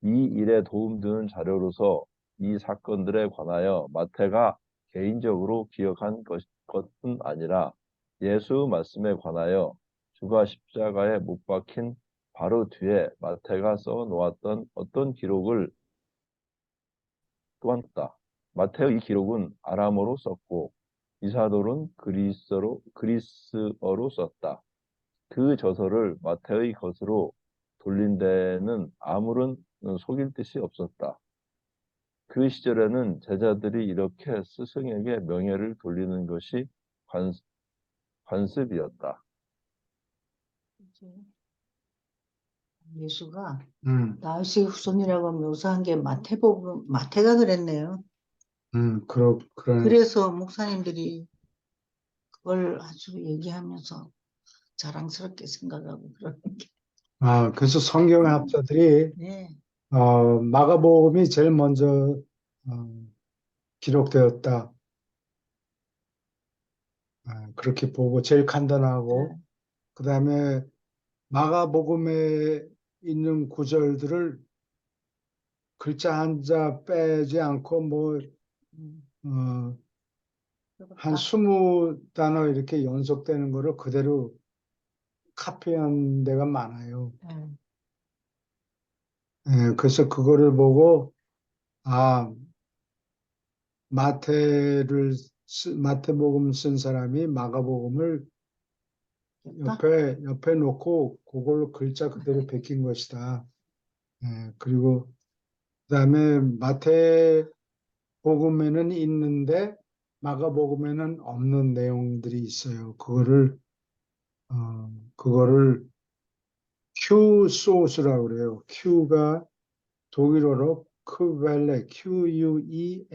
이 일에 도움되는 자료로서 이 사건들에 관하여 마태가 개인적으로 기억한 것뿐 아니라 예수 말씀에 관하여 주가 십자가에 못 박힌 바로 뒤에 마태가 써 놓았던 어떤 기록을 또한 있다. 마태의 이 기록은 아람어로 썼고 이사돌은 그리스어로 썼다. 그 저서를 마태의 것으로 돌린 데는 아무런 속일 뜻이 없었다. 그 시절에는 제자들이 이렇게 스승에게 명예를 돌리는 것이 관습이었다. 이제 예수가 음, 다윗의 후손이라고 묘사한 게 마태가 그랬네요. 그러네. 그래서 목사님들이 그걸 아주 얘기하면서 자랑스럽게 생각하고 그러는 게. 그래서 성경 학자들이 네. 마가복음이 제일 먼저 기록되었다. 그렇게 보고 제일 간단하고 네. 그 다음에 마가복음에 있는 구절들을 글자 한 자 빼지 않고 음, 어, 한 그렇다. 20단어 이렇게 연속되는 거를 그대로 카피한 데가 많아요. 네. 그래서 그거를 보고 아 마태복음 쓴 사람이 마가복음을 됐다? 옆에 놓고 그걸로 글자 그대로 베낀 것이다. 그리고 그다음에 마태복음에는 있는데 마가복음에는 없는 내용들이 있어요. 그거를 Q 소스라고 그래요. Q가 독일어로 크벨레, Quellele.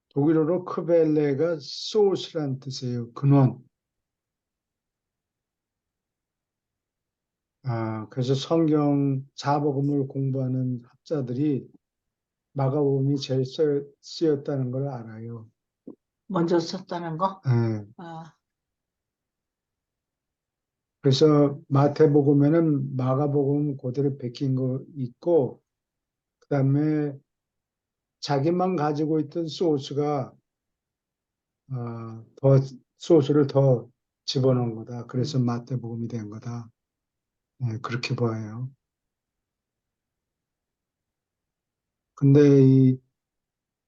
독일어로 크벨레가 소스란 뜻이에요. 근원. 그래서 성경 사복음을 공부하는 학자들이 마가복음이 제일 쓰였다는 걸 알아요. 먼저 썼다는 거? 예, 아, 그래서 마태복음에는 마가복음 그대로 베낀 거 있고, 그다음에 자기만 가지고 있던 소스가 더 소스를 더 집어넣은 거다. 그래서 마태복음이 된 거다. 네, 그렇게 봐요. 근데 이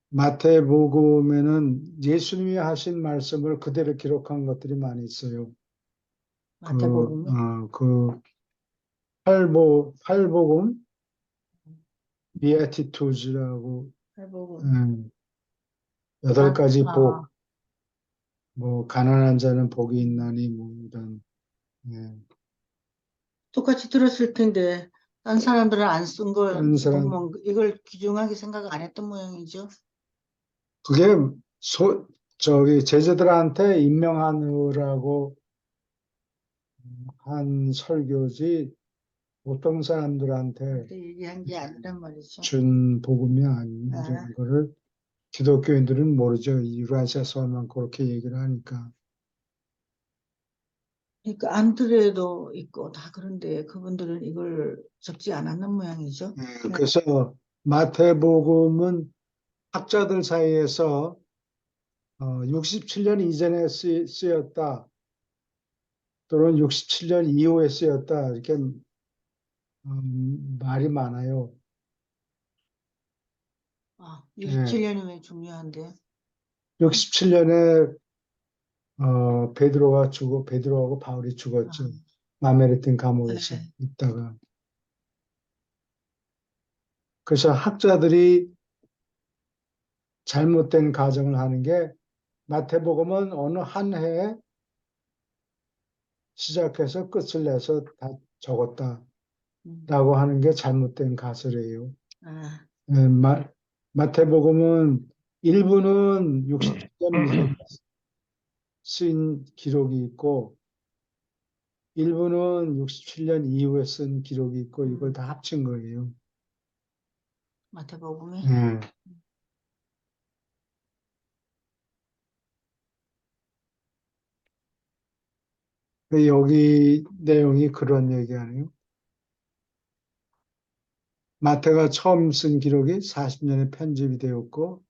마태복음에는 예수님이 하신 말씀을 그대로 기록한 것들이 많이 있어요. 마태복음이 그 팔복음, 비아티투즈라고, 팔복음. 여덟 가지 아, 복, 뭐, 가난한 자는 복이 있나니, 뭐, 이런, 예. 똑같이 들었을 텐데 딴 사람들은 안 쓴 걸 다른 사람, 보면 이걸 귀중하게 생각 안 했던 모양이죠. 그게 제자들한테 임명하느라고 한 설교지, 보통 사람들한테 그때 얘기한 게 아니란 말이죠. 준 복음이 아닌 아, 이런 거를 기독교인들은 모르죠. 유라시아서만 그렇게 얘기를 하니까. 그러니까 안드레도 있고 다 그런데 그분들은 이걸 적지 않았는 모양이죠. 그래서 마태복음은 학자들 사이에서 67년 이전에 쓰였다 또는 67년 이후에 쓰였다 이렇게 말이 많아요. 아, 예. 67년이 왜 중요한데? 67년에 베드로하고 바울이 아, 죽었죠. 마메르틴 감옥에서 네. 있다가. 그래서 학자들이 잘못된 가정을 하는 게 마태복음은 어느 한 해에 시작해서 끝을 내서 다 적었다라고 음, 하는 게 잘못된 가설이에요. 아, 예, 마태복음은 일부는 60년 이전에 쓴 기록이 있고 일부는 67년 이후에 쓴 기록이 있고 이걸 다 합친 거예요. 마태복음이 예. 여기 내용이 그런 얘기하네요. 마태가 처음 쓴 기록이 40년에 편집이 되었고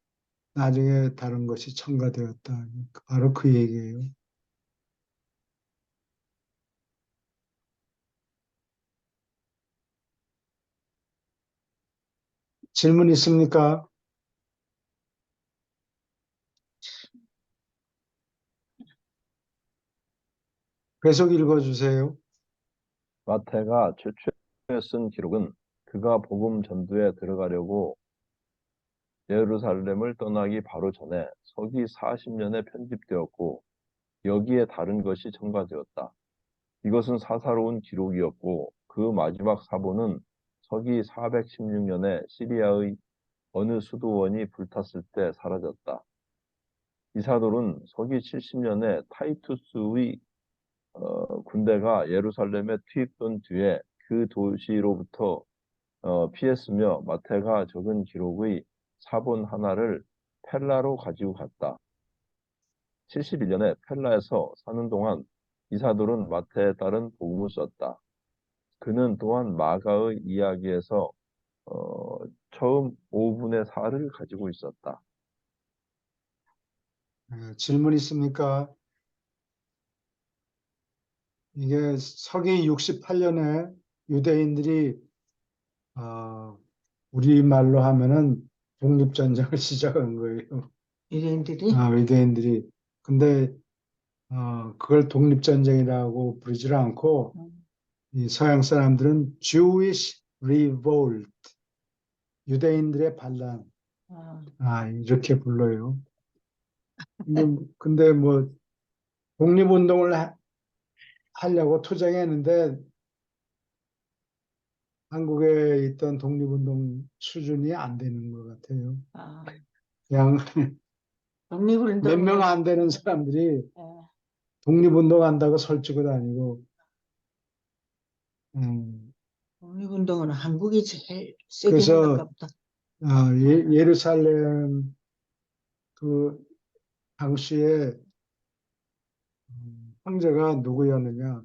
나중에 다른 것이 첨가되었다. 바로 그 얘기예요. 질문 있습니까? 계속 읽어주세요. 마태가 최초에 쓴 기록은 그가 복음 전도에 들어가려고 예루살렘을 떠나기 바로 전에 서기 40년에 편집되었고 여기에 다른 것이 첨가되었다. 이것은 사사로운 기록이었고 그 마지막 사본은 서기 416년에 시리아의 어느 수도원이 불탔을 때 사라졌다. 이사돌은 서기 70년에 타이투스의 군대가 예루살렘에 투입된 뒤에 그 도시로부터 피했으며 마태가 적은 기록의 사본 하나를 펠라로 가지고 갔다. 71년에 펠라에서 사는 동안 이사돌은 마태에 따른 복음을 썼다. 그는 또한 마가의 이야기에서 처음 5분의 4를 가지고 있었다. 질문 있습니까? 이게 서기 68년에 유대인들이 우리말로 하면은 독립전쟁을 시작한 거예요. 유대인들이 유대인들이. 근데 그걸 독립전쟁이라고 부르지 않고 음, 이 서양 사람들은 Jewish Revolt, 유대인들의 반란, 아, 이렇게 불러요. 근데 뭐 독립운동을 하려고 투쟁했는데 한국에 있던 독립운동 수준이 안 되는 것 같아요. 아, 그냥 몇 명 독립운동은 안 되는 사람들이 예, 독립운동 한다고 설치고 다니고, 음, 독립운동은 한국이 제일 세게 그래서 했는가 보다. 예루살렘 그 당시에 황제가 누구였느냐?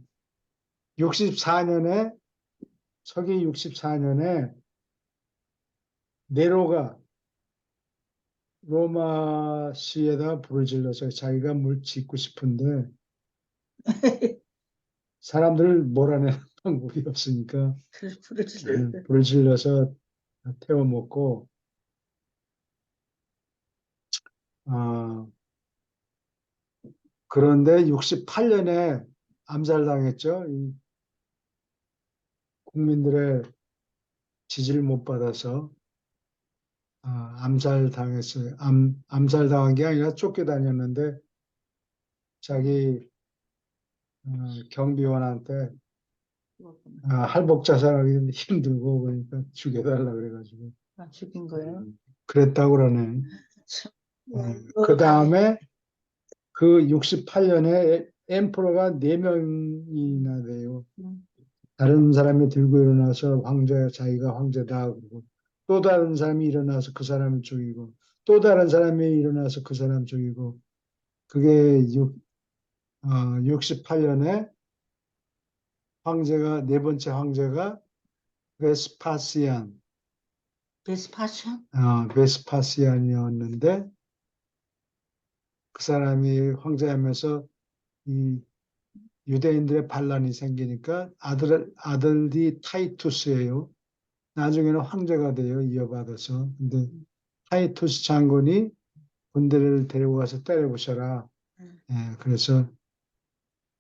64년에 서기 64년에 네로가 로마 시에다 불을 질러서 자기가 뭘 짓고 싶은데 사람들을 몰아내는 방법이 없으니까 불을 질러. 불을 질러서 태워 먹고 그런데 68년에 암살당했죠. 이 국민들의 지지를 못 받아서 암살당했어요. 암살당한 게 아니라 쫓겨다녔는데 자기 경비원한테 할복 자살하기 힘들고 그러니까 죽여달라 그래가지고 죽인 거예요. 그랬다고 그러네. 참, 그 다음에 그 68년에 엠퍼러가 4명이나 돼요. 다른 사람이 들고 일어나서 황제, 자기가 황제다 그러고 또 다른 사람이 일어나서 그 사람을 죽이고 또 다른 사람이 일어나서 그 사람 죽이고 그게 68년에 황제가 네 번째 황제가 베스파시안 베스파션? 베스파시안이었는데 그 사람이 황제하면서 이 유대인들의 반란이 생기니까 아들이 타이투스예요. 나중에는 황제가 돼요. 이어받아서. 근데 타이투스 장군이 군대를 데리고 가서 때려부셔라. 예, 그래서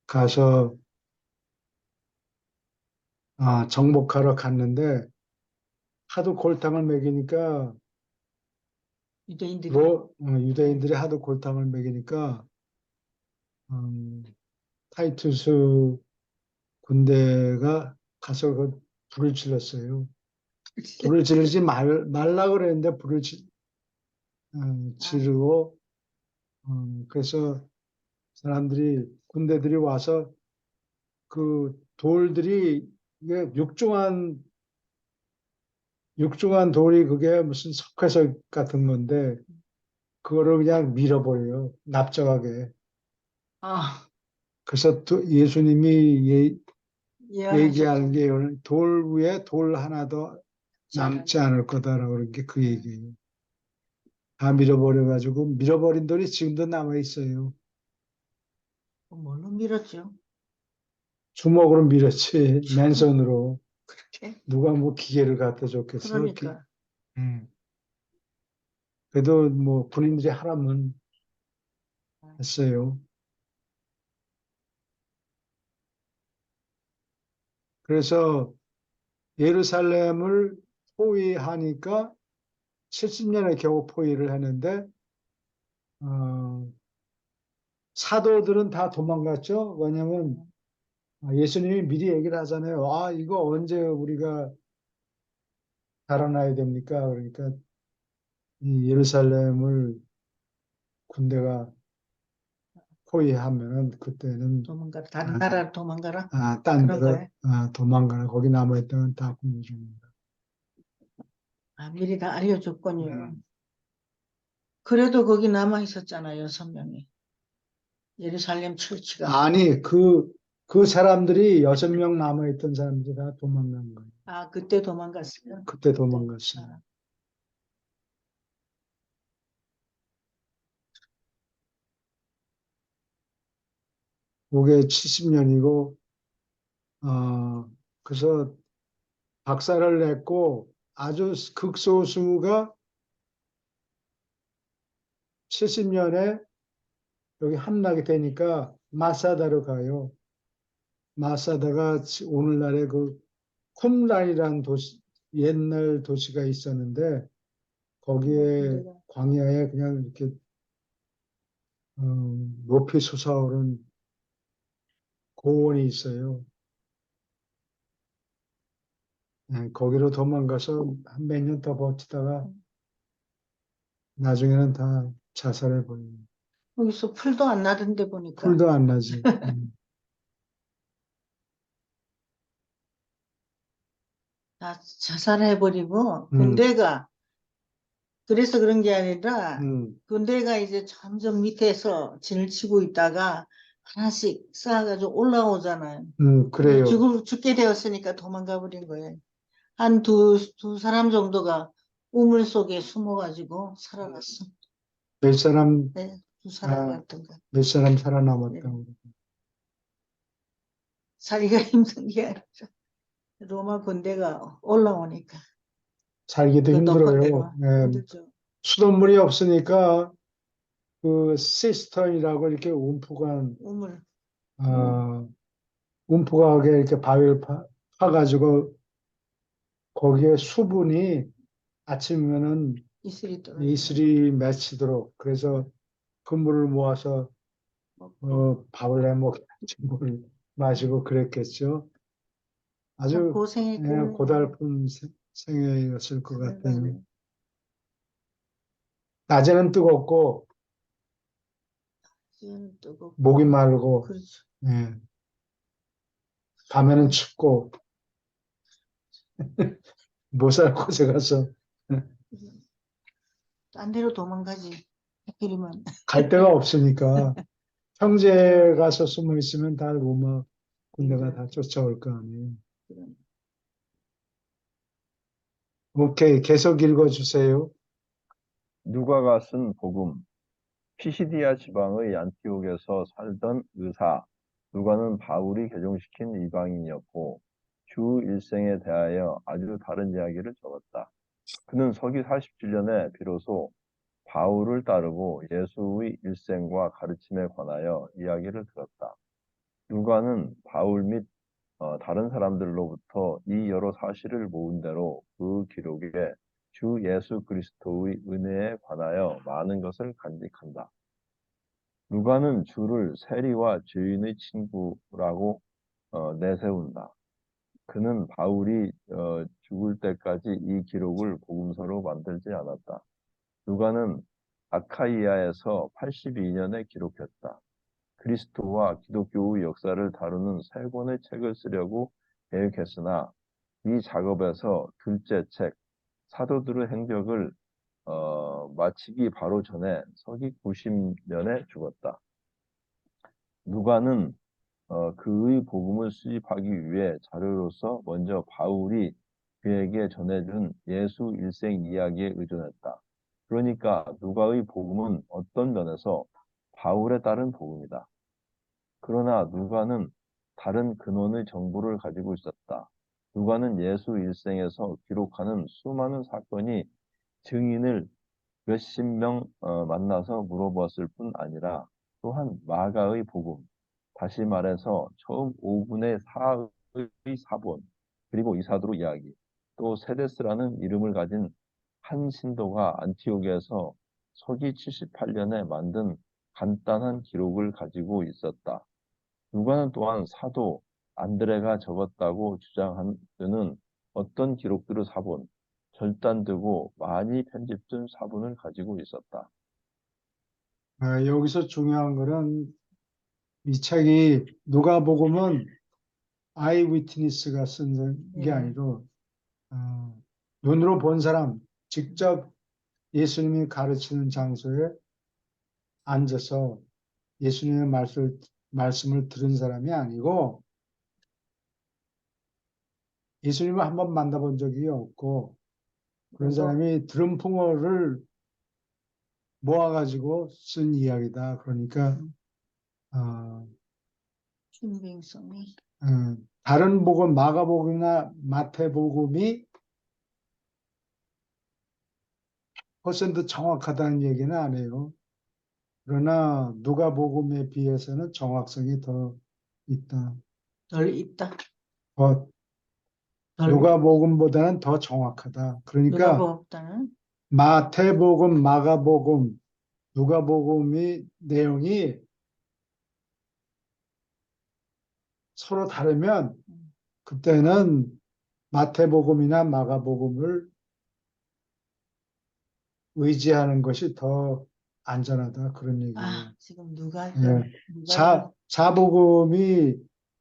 가서 정복하러 갔는데 하도 골탕을 먹이니까 유대인들이 유대인들이 하도 골탕을 먹이니까 타이투스 군대가 가서 그 불을 질렀어요. 불을 지르지 말라 그랬는데 불을 지르고 그래서 사람들이 군대들이 와서 그 돌들이 이게 육중한 돌이 그게 무슨 석회석 같은 건데 그거를 그냥 밀어버려요. 납작하게. 아, 그래서 또 예수님이 얘기하는 예언하셨죠. 게 돌 위에 돌 하나 더 남지 않을 거다라고 그런 게 그 얘기예요. 다 밀어버려가지고 밀어버린 돌이 지금도 남아 있어요. 뭘로 밀었죠? 주먹으로 밀었지 맨손으로. 그렇게? 누가 뭐 기계를 갖다 줬겠어. 그러니까. 그래도 뭐 군인들이 하라면 했어요. 그래서 예루살렘을 포위하니까 70년에 겨우 포위를 했는데 사도들은 다 도망갔죠. 왜냐하면 예수님이 미리 얘기를 하잖아요. 이거 언제 우리가 달아나야 됩니까? 그러니까 이 예루살렘을 군대가 포위하면은 그때는 도망가라. 다른 나라로 도망가라. 딴 그런 데로 거예요? 도망가라. 거기 남아있던 다 굶겨줍니다. 미리 다 알려줬군요. 그래도 거기 남아 있었잖아요, 6명이. 예루살렘 철치가. 아니, 그 사람들이 6명 남아있던 사람들이 다 도망간 거예요. 그때 도망갔어요. 그때 도망갔어요. 그게 70년이고, 그래서 박살을 냈고, 아주 극소수가 70년에 여기 함락이 되니까 마사다로 가요. 마사다가 오늘날의 그 쿰란이라는 도시, 옛날 도시가 있었는데, 거기에 광야에 그냥 이렇게 높이 솟아오른 고원이 있어요. 거기로 도망가서 한 몇 년 더 버티다가 나중에는 다 자살해 버려요. 거기서 풀도 안 나던데 보니까. 풀도 안 나지. 다 자살해버리고 음. 군대가 그래서 그런 게 아니라 음. 군대가 이제 점점 밑에서 진을 치고 있다가 하나씩 쌓아가지고 올라오잖아요. 그래요. 죽게 되었으니까 도망가 버린 거예요. 한 두 사람 정도가 우물 속에 숨어가지고 살아났어. 몇 사람, 네, 두 사람 아, 같은가. 몇 사람 살아남았다고. 살기가 힘든 게 아니라 로마 군대가 올라오니까 살기도 그 높은 힘들어요. 데로 예, 힘들죠. 수돗물이 없으니까 그 시스턴이라고 이렇게 움푹한 우물 어, 움푹하게 이렇게 바위를 파가지고 거기에 수분이 아침이면은 이슬이 떨어지고 이슬이 맺히도록 그래서 그 물을 모아서 먹고 밥을 해 먹고 물을 마시고 그랬겠죠. 참 아주 고생했겠네요. 고달픈 생애였을 것 같아요. 생각에. 낮에는 뜨겁고 지금 뜨겁고 목이 마르고 그렇죠. 예, 밤에는 춥고 못 살고 고생해서 딴 데로 도망가지. 하필이면 갈 데가 없으니까 형제 가서 숨어 있으면 다 로마 군대가 다 쫓아올 거 아니에요. 그런 오케이, 계속 읽어주세요. 누가가 쓴 복음. 피시디아 지방의 안티옥에서 살던 의사 누가는 바울이 개종시킨 이방인이었고 주 일생에 대하여 아주 다른 이야기를 적었다. 그는 서기 47년에 비로소 바울을 따르고 예수의 일생과 가르침에 관하여 이야기를 들었다. 누가는 바울 및 다른 사람들로부터 이 여러 사실을 모은 대로 그 기록에 주 예수 그리스도의 은혜에 관하여 많은 것을 간직한다. 누가는 주를 세리와 죄인의 친구라고 내세운다. 그는 바울이 죽을 때까지 이 기록을 복음서로 만들지 않았다. 누가는 아카이아에서 82년에 기록했다. 그리스도와 기독교의 역사를 다루는 세 권의 책을 쓰려고 계획했으나 이 작업에서 둘째 책 사도들의 행적을 마치기 바로 전에 서기 90년에 죽었다. 누가는 그의 복음을 수집하기 위해 자료로서 먼저 바울이 그에게 전해준 예수 일생 이야기에 의존했다. 그러니까 누가의 복음은 어떤 면에서 바울에 따른 복음이다. 그러나 누가는 다른 근원의 정보를 가지고 있었다. 누가는 예수 일생에서 기록하는 수많은 사건이 증인을 몇십 명 만나서 물어보았을 뿐 아니라 또한 마가의 복음, 다시 말해서 처음 5분의 4의 사본, 그리고 이사도로 이야기, 또 세데스라는 이름을 가진 한 신도가 안티오키에서 서기 78년에 만든 간단한 기록을 가지고 있었다. 누가는 또한 사도 안드레가 적었다고 주장하는 어떤 기록들의 사본, 절단되고 많이 편집된 사본을 가지고 있었다. 여기서 중요한 거는 이 책이 누가복음은 아이 위트니스가 쓴 게 예. 아니고 눈으로 본 사람, 직접 예수님이 가르치는 장소에 앉아서 예수님의 말씀을 들은 사람이 아니고 예수님을 한번 만나본 적이 없고 그런 그리고 사람이 들은 풍어를 모아가지고 쓴 이야기다. 그러니까 어, 신빙성이 다른 복음, 마가복음이나 마태복음이 퍼센트 정확하다는 얘기는 안 해요. 그러나 누가복음에 비해서는 정확성이 더 있다. 덜 있다. 더 덜 누가복음보다는 더 정확하다. 누가 그러니까 보았다는 마태복음, 마가복음, 누가복음이 내용이 서로 다르면 그때는 마태복음이나 마가복음을 의지하는 것이 더 안전하다. 그런 얘기예요. 지금 누가 예. 사복음이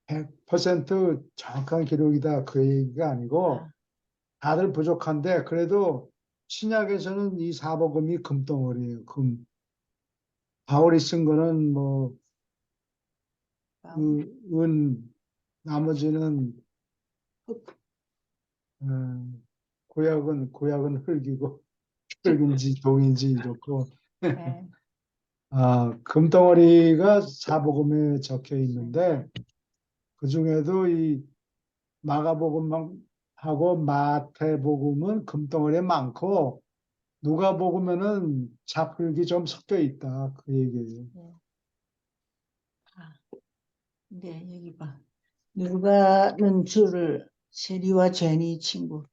100% 정확한 기록이다. 그 얘기가 아니고 다들 부족한데 그래도 신약에서는 이 사복음이 금덩어리예요. 바울이 쓴 거는 뭐 은, 나머지는 어, 구약은 흙이고 흙인지 동인지 이렇고 네. 금덩어리가 사복음에 적혀 있는데 그 중에도 이 마가복음하고 마태복음은 금덩어리에 많고 누가복음에는 잡흙이 좀 섞여 있다 그 얘기예요. 아, 네, 여기 봐. 누가는 주를 세리와 죄인의 친구.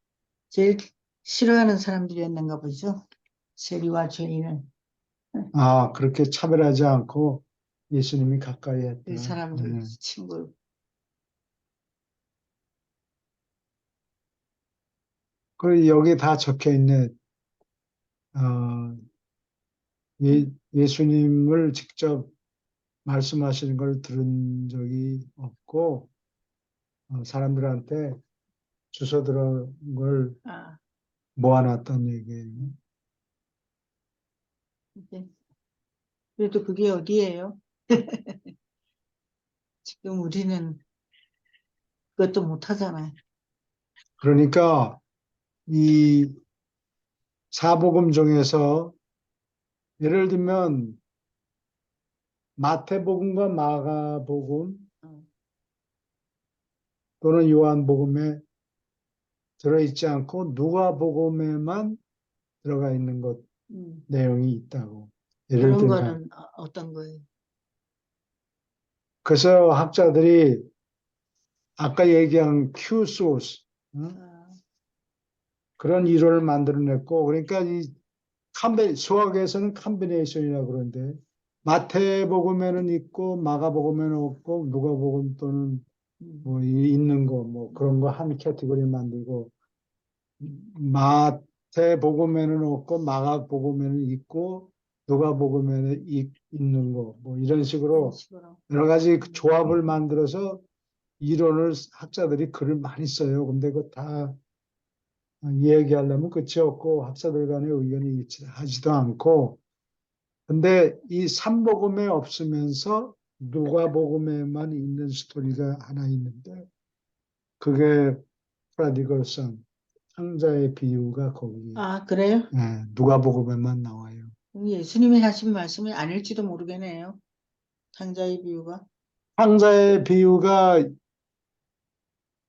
제일 싫어하는 사람들이었는가 보죠. 세리와 죄인은. 그렇게 차별하지 않고 예수님이 가까이 했다. 그 사람들 네. 친구. 그리고 여기 다 적혀 있네. 어, 예수님을 직접 말씀하시는 걸 들은 적이 없고 사람들한테 주워 들은 걸 아, 모아놨던 얘기예요. 이제 그래도 그게 어디예요? 지금 우리는 그것도 못 하잖아요. 그러니까 이 사복음 중에서 예를 들면 마태복음과 마가복음 어, 또는 요한복음에 들어있지 않고 누가복음에만 들어가 있는 것 음. 내용이 있다고. 예를 그런 들면 거는 어떤 거예요? 그래서 학자들이 아까 얘기한 Q 소스 아, 그런 이론을 만들어냈고 그러니까 이 수학에서는 컴비네이션이라고 그러는데 마태복음에는 있고 마가복음에는 없고 누가복음 또는 뭐 있는 거 뭐 그런 거 한 캐티고리 만들고 마태복음에는 없고 마가복음에는 있고 누가복음에는 있는 거 뭐 이런 그런 식으로 식으로. 여러 가지 그 조합을 만들어서 이론을 학자들이 글을 많이 써요. 근데 그거 다 이야기하려면 끝이 없고 학자들 간의 의견이 일치하지도 않고 근데 이 삼복음에 없으면서 누가복음에만 있는 스토리가 하나 있는데 그게 프라디걸 선 창자의 비유가 거기 아, 그래요? 누가복음에만 나와요. 그럼 예수님이 하신 말씀이 아닐지도 모르겠네요. 창자의 비유가. 창자의 비유가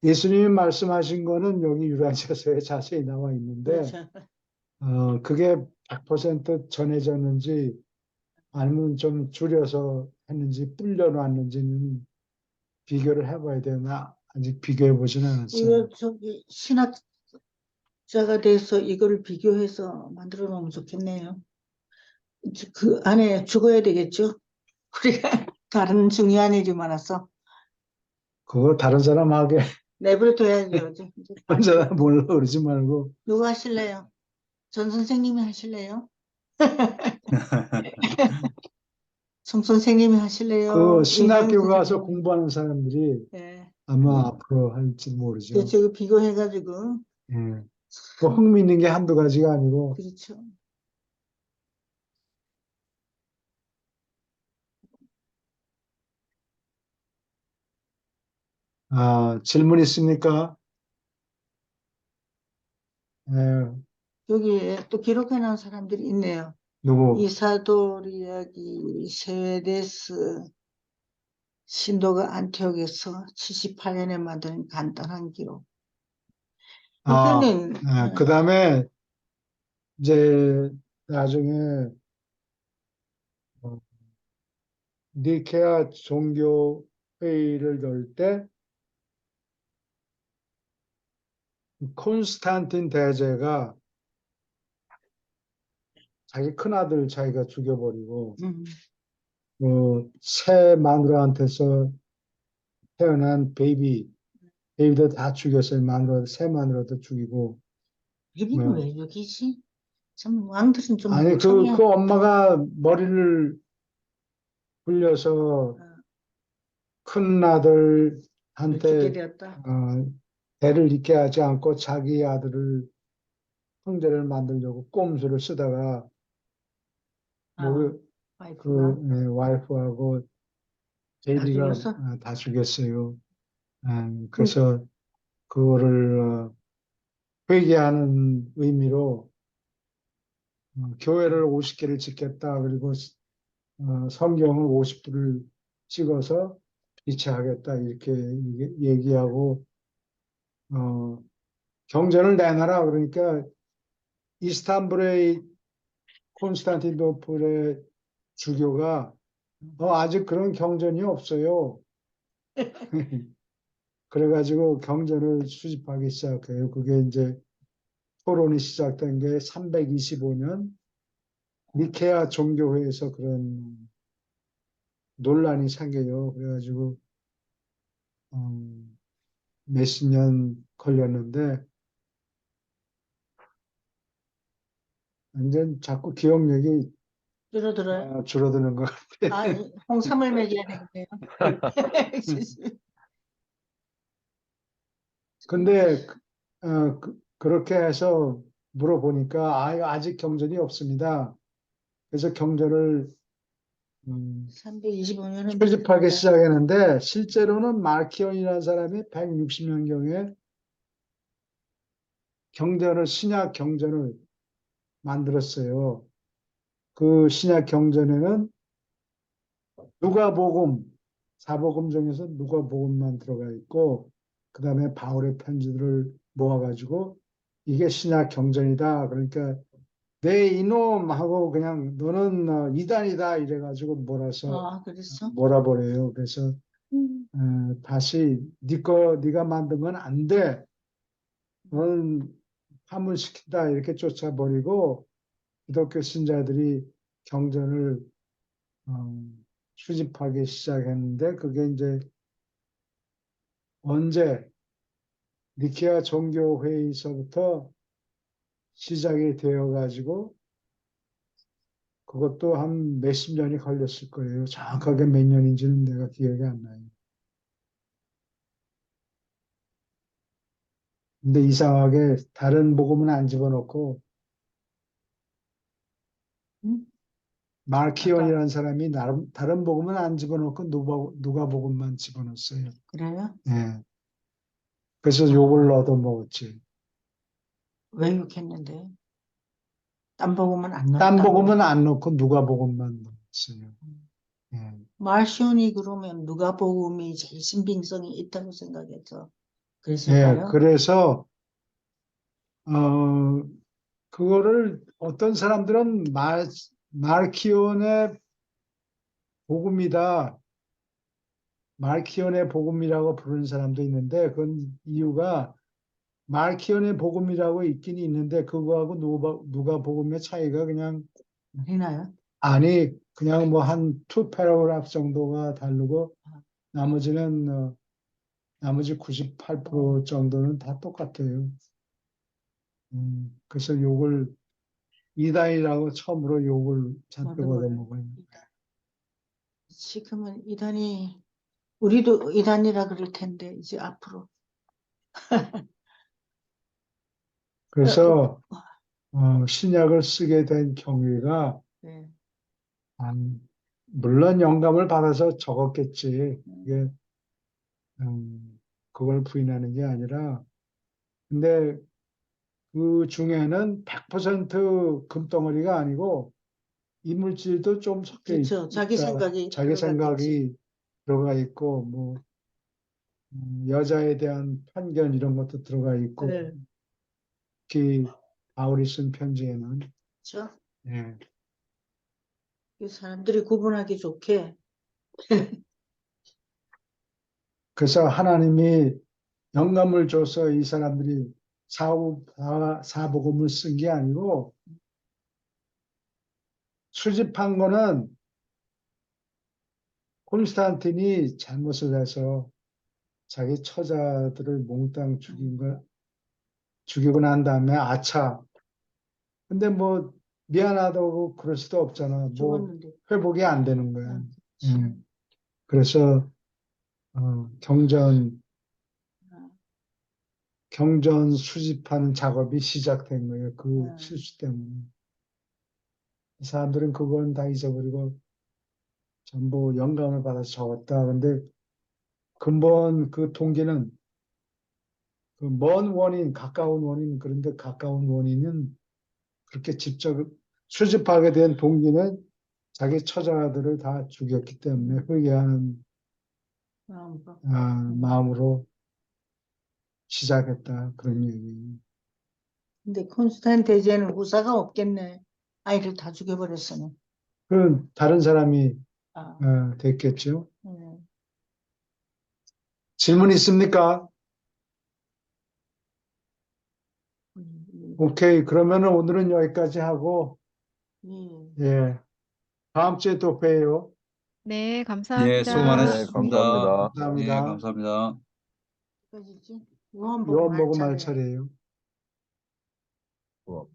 예수님이 말씀하신 거는 여기 유라시아서에 자세히 나와 있는데 그렇죠. 그게 100% 전해졌는지 아니면 좀 줄여서 했는지 불려놨는지는 비교를 해봐야 되나 아직 비교해 보지는 않았어요. 이거 저기 신학자가 돼서 이거를 비교해서 만들어 놓으면 좋겠네요. 그 안에 죽어야 되겠죠? 우리가 다른 중요한 일이 많아서 그거 다른 사람하게 내버려둬야죠. 이제 혼자 몰라 그러지 말고 누가 하실래요? 전 선생님이 하실래요? 송 선생님이 그 하실래요? 예수영 신학교 가서 선생님이. 공부하는 사람들이 예. 아마 앞으로 할지 모르죠. 저거 비교해가지고. 예. 그 흥미있는 게 한두 가지가 아니고 그렇죠. 질문 있습니까? 예, 여기에 또 기록해 놓은 사람들이 있네요. 누구? 이사돌 이야기, 세웨데스, 신도가 안티옥에서 78년에 만든 간단한 기록. 여기는 그 다음에 이제 나중에 어, 니케아 종교 회의를 열 때 콘스탄틴 대제가 자기 큰아들 자기가 죽여버리고 새 마누라한테서 태어난 베이비도 다 죽였어요. 새 마누라도 죽이고 여기는 뭐 왜 여기지? 참 왕들은 좀 아니 그 멍청해. 엄마가 머리를 굴려서 큰 죽게 아들한테 되었다. 대를 잇게 하지 않고 자기 아들을 형제를 만들려고 꼼수를 쓰다가 아, 뭐 와이프가. 와이프하고 JD가 죽었어? 다 죽였어요. 그래서 그거를 회개하는 의미로 교회를 50개를 짓겠다. 그리고 성경을 50부를 찍어서 비치하겠다. 이렇게 얘기하고 경전을 내놔라. 그러니까 이스탄불의 콘스탄티노플의 주교가 아직 그런 경전이 없어요. 그래가지고 경전을 수집하기 시작해요. 그게 이제 토론이 시작된 게 325년 니케아 종교회에서 그런 논란이 생겨요. 그래가지고 몇십 년 걸렸는데 완전 자꾸 기억력이 줄어들어요? 줄어드는 것 같아요. 아, 홍삼을 먹여야 되겠네요. 근데 그렇게 해서 물어보니까 아직 경전이 없습니다. 그래서 경전을 325년은 표집하기 시작했는데 실제로는 말키온이라는 사람이 160년경에 신약 경전을 만들었어요. 그 신약 경전에는 누가복음, 사복음 중에서 누가복음만 들어가 있고 그 다음에 바울의 편지들을 모아가지고 이게 신약 경전이다. 그러니까 내 이놈 하고 그냥 너는 이단이다 이래가지고 아, 그랬어? 몰아버려요. 그래서 다시 네가 만든 건 안 돼. 너는 파문시킨다 이렇게 쫓아버리고 기독교 신자들이 경전을 어, 수집하기 시작했는데 그게 이제 언제 니케아 종교회의서부터 시작이 되어가지고 그것도 한 몇십 년이 걸렸을 거예요. 정확하게 몇 년인지는 내가 기억이 안 나요. 근데 이상하게 다른 복음은 안 집어넣고 응? 말키온이라는 사람이 다른 복음은 안 집어넣고 누가복음만 집어넣었어요. 그래요? 예. 그래서 욕을 얻어먹었지. 왜 욕했는데? 딴 복음은 안 딴 넣었다고. 복음은 안 넣고 누가복음만 넣었어요. 예. 말시온이 그러면 누가 복음이 제일 신빙성이 있다고 생각해서 예, 그랬을까요? 그래서 어, 그거를 어떤 사람들은 말키온의 복음이다. 말키온의 복음이라고 부르는 사람도 있는데 그건 이유가 말키온의 복음이라고 있긴 있는데 그거하고 누가복음의 차이가 그냥 해나요? 아니 그냥 뭐 한 투 패러그래프 정도가 다르고 나머지 98% 정도는 다 똑같아요. 그래서 욕을 이단이라고 처음으로 욕을 잔뜩 얻어먹어요. 지금은 이단이 우리도 이단이라 그럴 텐데 이제 앞으로 그래서 신약을 쓰게 된 경위가 네. 물론 영감을 받아서 적었겠지. 이게 그걸 부인하는 게 아니라 근데 그 중에는 100% 금덩어리가 아니고 이물질도 좀 섞여 그렇죠. 자기 있다. 생각이 자기 들어갔겠지. 생각이 들어가 있고 뭐 여자에 대한 편견 이런 것도 들어가 있고 네. 특히 바울이 쓴 편지에는 그렇죠. 예. 그 사람들이 구분하기 좋게 그래서 하나님이 영감을 줘서 이 사람들이 사복음을 쓴 게 아니고 수집한 거는 콘스탄틴이 잘못을 해서 자기 처자들을 몽땅 죽이고 난 다음에 아차. 근데 뭐 미안하다고 그럴 수도 없잖아. 뭐 죽었는데. 회복이 안 되는 거야. 아, 그래서 경전 수집하는 작업이 시작된 거예요. 그 실수 때문에. 사람들은 그건 다 잊어버리고 전부 영감을 받아서 적었다. 근데 근본 그 동기는 그 먼 원인, 가까운 원인, 그런데 가까운 원인은 그렇게 직접 수집하게 된 동기는 자기 처자들을 다 죽였기 때문에 회개하는 마음으로. 마음으로 시작했다. 그런 얘기예요. 근데 콘스탄 대제는 후사가 없겠네. 아이를 다 죽여버렸으니. 그 다른 사람이 아, 됐겠죠. 음, 질문 있습니까? 음, 오케이. 그러면은 오늘은 여기까지 하고, 예. 예. 다음 주에 또 봬요. 네, 예, 수고 감사합니다. 네, 많으셨습니다. 감사합니다. 예, 감사합니다. 감사합니다. 어디까지지? 요한복음 할 요한복음 할 차례. 차례예요. 뭐.